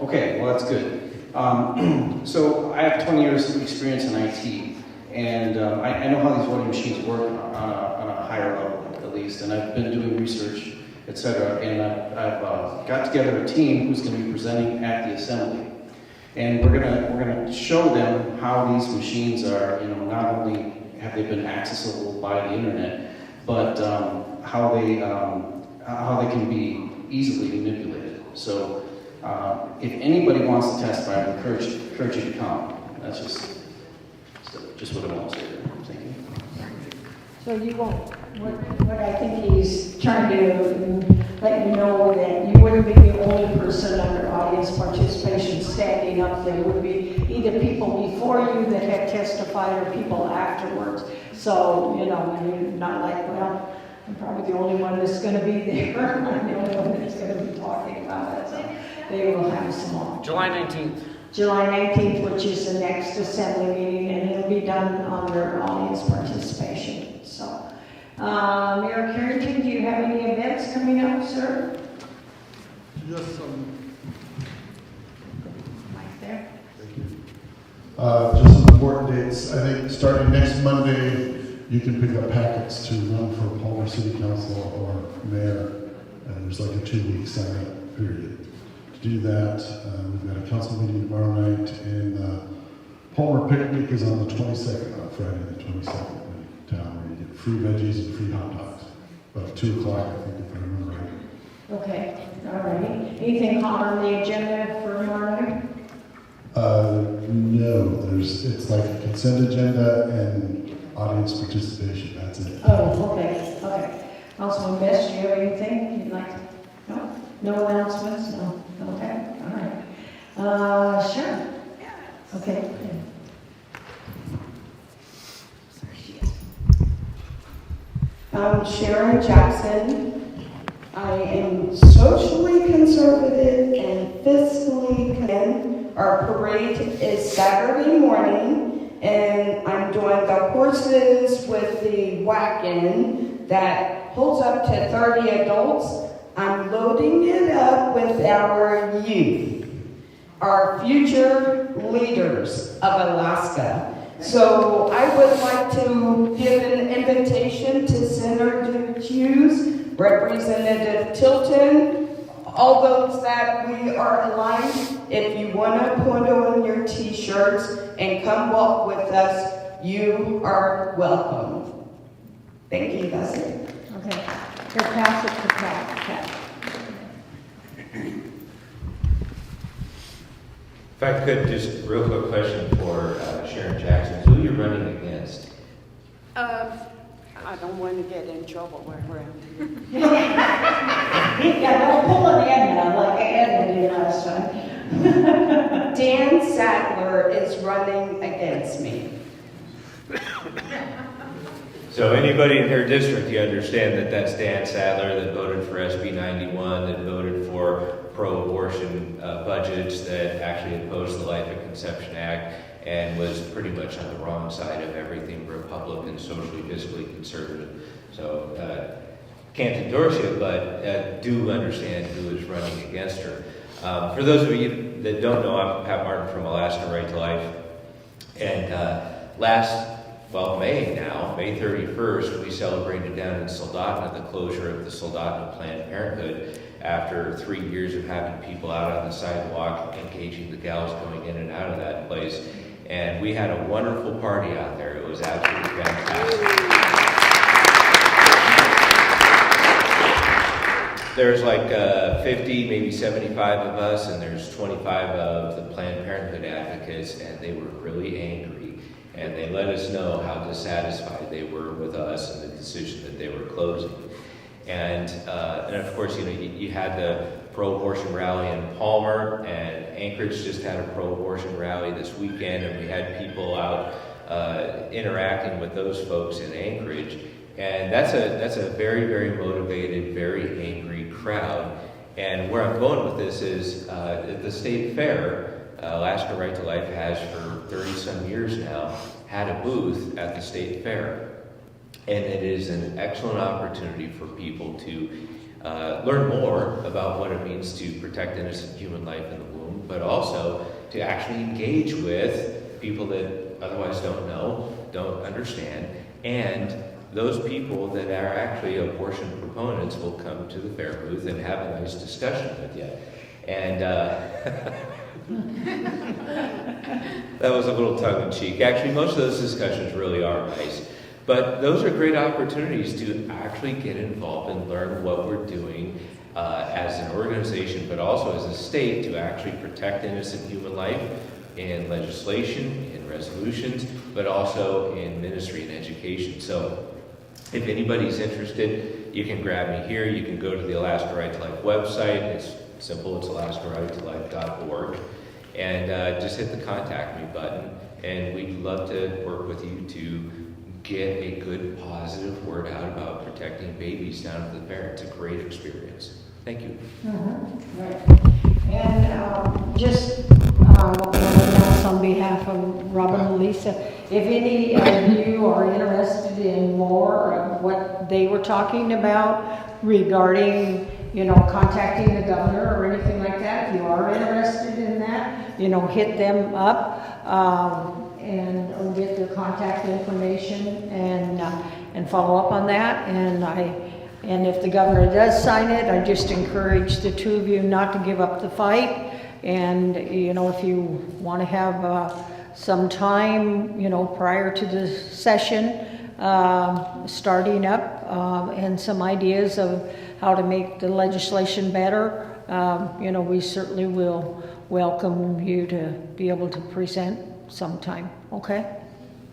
Okay, well, that's good. So I have 20 years of experience in IT. And I know how these voting machines work on a higher level, at least. And I've been doing research, etc. And I've got together a team who's going to be presenting at the Assembly. And we're gonna show them how these machines are, not only have they been accessible by the internet, but how they can be easily manipulated. So if anybody wants to testify, I encourage you to come. That's just what I want to say there. Thank you. So you won't, what I think he's trying to let you know that you wouldn't be the only person under audience participation standing up. There would be either people before you that have testified or people afterwards. So, you're not like, well, I'm probably the only one that's going to be there. I'm the only one that's going to be talking about it. So they will have some more. July 19th. July 19th, which is the next Assembly meeting, and it'll be done under audience participation. So, Mayor Carrington, do you have any events coming up, sir? Just some. Right there. Thank you. Just some important dates. I think starting next Monday, you can pick up packets to run for Palmer City Council or mayor, and there's like a 2-week sign-up period. To do that, we've got a council meeting tomorrow night, and Palmer Picnic is on the 22nd, on Friday the 22nd in town, where you get free veggies and free hot dogs. About 2 o'clock, I think, if I remember right. Okay, all right. Anything hot on the agenda for tomorrow night? No, it's like a consent agenda and audience participation, that's it. Oh, okay. Councilman Best, do you have anything you'd like to? No? No announcements? No? Okay, all right. Sure. Okay. I'm Sharon Jackson. I am socially conservative and fiscally conservative. Our parade is Saturday morning, and I'm doing the horses with the wagon that holds up to 30 adults. I'm loading it up with our youth, our future leaders of Alaska. So I would like to give an invitation to Senator Hughes, Representative Tilton, all those that we are aligned. If you want to put on your t-shirts and come walk with us, you are welcome. Thank you, that's it. Okay. Here, pass it to Pat. If I could, just real quick question for Sharon Jackson. Who are you running against? I don't want to get in trouble with him. Yeah, don't pull an Edna like Edna did last time. Dan Sadler is running against me. So anybody in her district, you understand that that's Dan Sadler that voted for SB 91, that voted for pro-abortion budgets, that actually opposed the Life at Conception Act, and was pretty much on the wrong side of everything Republican, socially, fiscally conservative. So can't endorse you, but do understand who is running against her. For those of you that don't know, I'm Pat Martin from Alaska Right to Life. And May 31st, we celebrated down in Soldotna the closure of the Soldotna Planned Parenthood after 3 years of having people out on the sidewalk engaging the gals going in and out of that place. And we had a wonderful party out there. It was absolutely fantastic. There's like 50, maybe 75 of us, and there's 25 of the Planned Parenthood advocates, and they were really angry. And they let us know how dissatisfied they were with us and the decision that they were closing. And of course, you had the pro-abortion rally in Palmer, and Anchorage just had a pro-abortion rally this weekend, and we had people out interacting with those folks in Anchorage. And that's a very, very motivated, very angry crowd. And where I'm going with this is at the state fair, Alaska Right to Life has for 30-some years now had a booth at the state fair. And it is an excellent opportunity for people to learn more about what it means to protect innocent human life in the womb, but also to actually engage with people that otherwise don't know, don't understand, and those people that are actually abortion proponents will come to the fair booth and have a nice discussion with you. And that was a little tongue-in-cheek. Actually, most of those discussions really are nice. But those are great opportunities to actually get involved and learn what we're doing as an organization, but also as a state to actually protect innocent human life in legislation, in resolutions, but also in ministry and education. So if anybody's interested, you can grab me here. You can go to the Alaska Right to Life website. It's simple. It's alaskarighttolife.org. And just hit the contact me button. And we'd love to work with you to get a good, positive word out about protecting babies down to the fair. It's a great experience. Thank you. Right. And just announce on behalf of Robin and Lisa, if any of you are interested in more of what they were talking about regarding, contacting the governor or anything like that, if you are interested in that, hit them up or get their contact information and follow up on that. And if the governor does sign it, I just encourage the two of you not to give up the fight. And, if you want to have some time, prior to the session, starting up, and some ideas of how to make the legislation better, we certainly will welcome you to be able to present sometime, okay?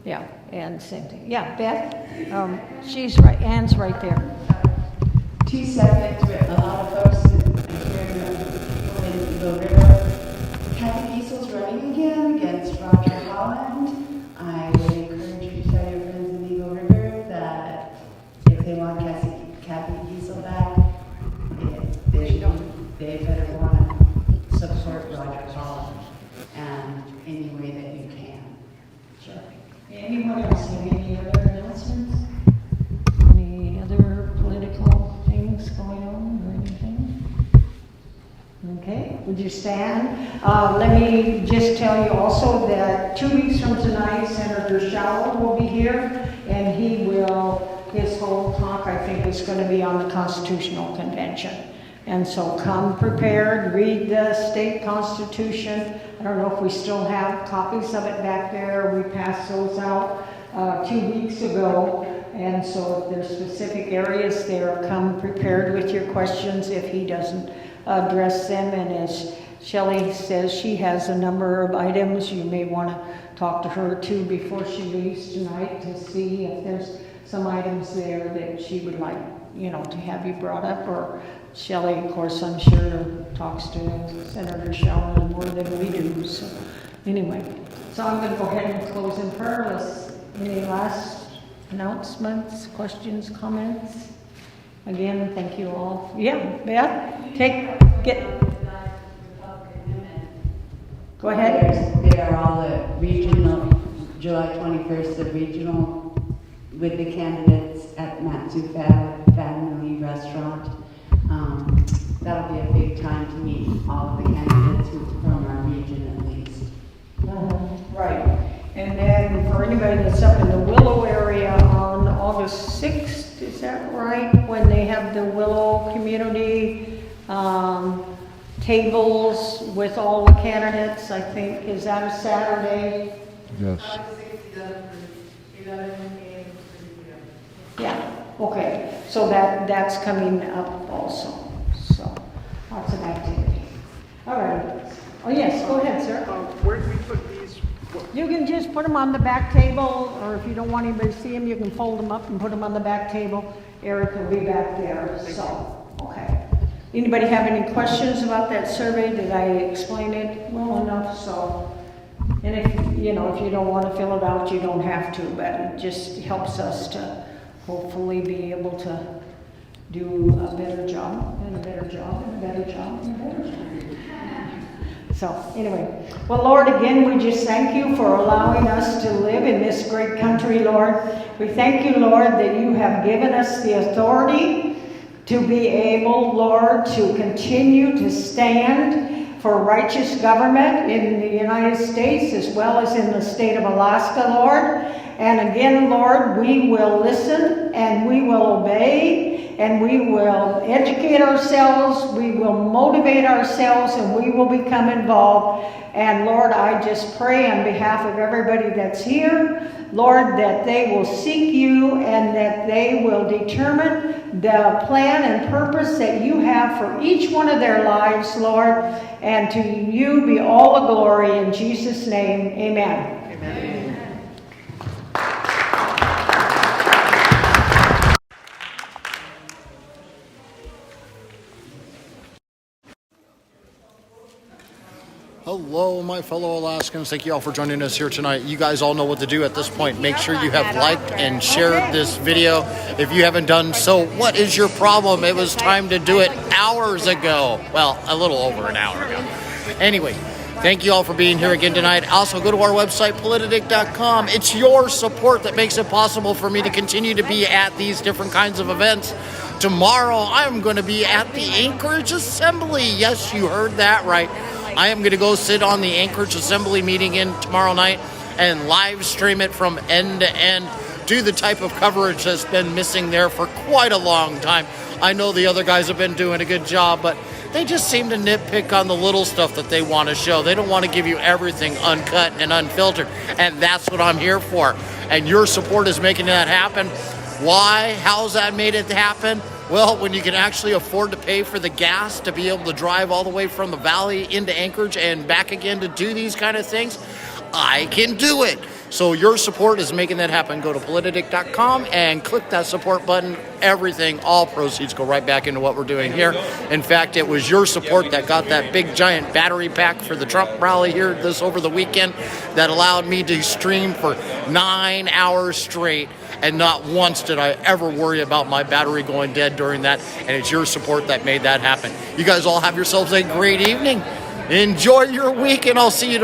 Yeah, and same thing. Yeah, Beth, she's right, Ann's right there. 2 seconds, a lot of folks here in the river. Kathy Diesel's running again against Roger Holland. I would encourage you to tell your friends in Eagle River that if they want Kathy Diesel back, they better want to support Roger Holland any way that you can. Sure. Anyone else have any other announcements? Any other political things going on or anything? Okay, would you stand? Let me just tell you also that 2 weeks from tonight, Senator Shelley will be here, and his whole talk, I think, is going to be on the Constitutional Convention. And so come prepared, read the state constitution. I don't know if we still have copies of it back there. We passed those out 2 weeks ago. And so if there's specific areas there, come prepared with your questions if he doesn't address them. And as Shelley says, she has a number of items. You may want to talk to her too before she leaves tonight to see if there's some items there that she would like, to have you brought up. Or Shelley, of course, I'm sure talks to Senator Shelley more than we do. So anyway, so I'm going to go ahead and close in prayer. Any last announcements, questions, comments? Again, thank you all. Yeah, Beth, go ahead. There are all the regional, July 21st, the regional with the candidates at Matsu Family Restaurant. That'll be a big time to meet all of the candidates from our region at least. Right. And then for anybody that's up in the Willow area on August 6th, is that right? When they have the Willow community tables with all the candidates, I think. Is that a Saturday? Yes. Yeah, okay. So that's coming up also. So lots of activity. All right. Oh, yes, go ahead, sir. Where do we put these? You can just put them on the back table, or if you don't want anybody to see them, you can fold them up and put them on the back table. Eric will be back there, so, okay. Anybody have any questions about that survey? Did I explain it well enough? So, and if you don't want to fill it out, you don't have to, but it just helps us to hopefully be able to do a better job, and a better job, and a better job, and a better job. So anyway, well, Lord, again, we just thank you for allowing us to live in this great country, Lord. We thank you, Lord, that you have given us the authority to be able, Lord, to continue to stand for righteous government in the United States as well as in the state of Alaska, Lord. And again, Lord, we will listen and we will obey and we will educate ourselves, we will motivate ourselves, and we will become involved. And Lord, I just pray on behalf of everybody that's here, Lord, that they will seek you and that they will determine the plan and purpose that you have for each one of their lives, Lord. And to you be all the glory in Jesus' name. Amen. Amen. Hello, my fellow Alaskans. Thank you all for joining us here tonight. You guys all know what to do at this point. Make sure you have liked and shared this video. If you haven't done so, what is your problem? It was time to do it hours ago. Well, a little over an hour ago. Anyway, thank you all for being here again tonight. Also, go to our website, Politadick.com. It's your support that makes it possible for me to continue to be at these different kinds of events. Tomorrow, I'm going to be at the Anchorage Assembly. Yes, you heard that right. I am going to go sit on the Anchorage Assembly meeting tomorrow night and live stream it from end to end. Do the type of coverage that's been missing there for quite a long time. I know the other guys have been doing a good job, but they just seem to nitpick on the little stuff that they want to show. They don't want to give you everything uncut and unfiltered, and that's what I'm here for. And your support is making that happen. Why? How's that made it happen? Well, when you can actually afford to pay for the gas to be able to drive all the way from the valley into Anchorage and back again to do these kind of things, I can do it. So your support is making that happen. Go to Politadick.com and click that support button. Everything, all proceeds go right back into what we're doing here. In fact, it was your support that got that big giant battery pack for the Trump rally here over the weekend that allowed me to stream for 9 hours straight. And not once did I ever worry about my battery going dead during that. And it's your support that made that happen. You guys all have yourselves a great evening. Enjoy your week, and I'll see you tomorrow.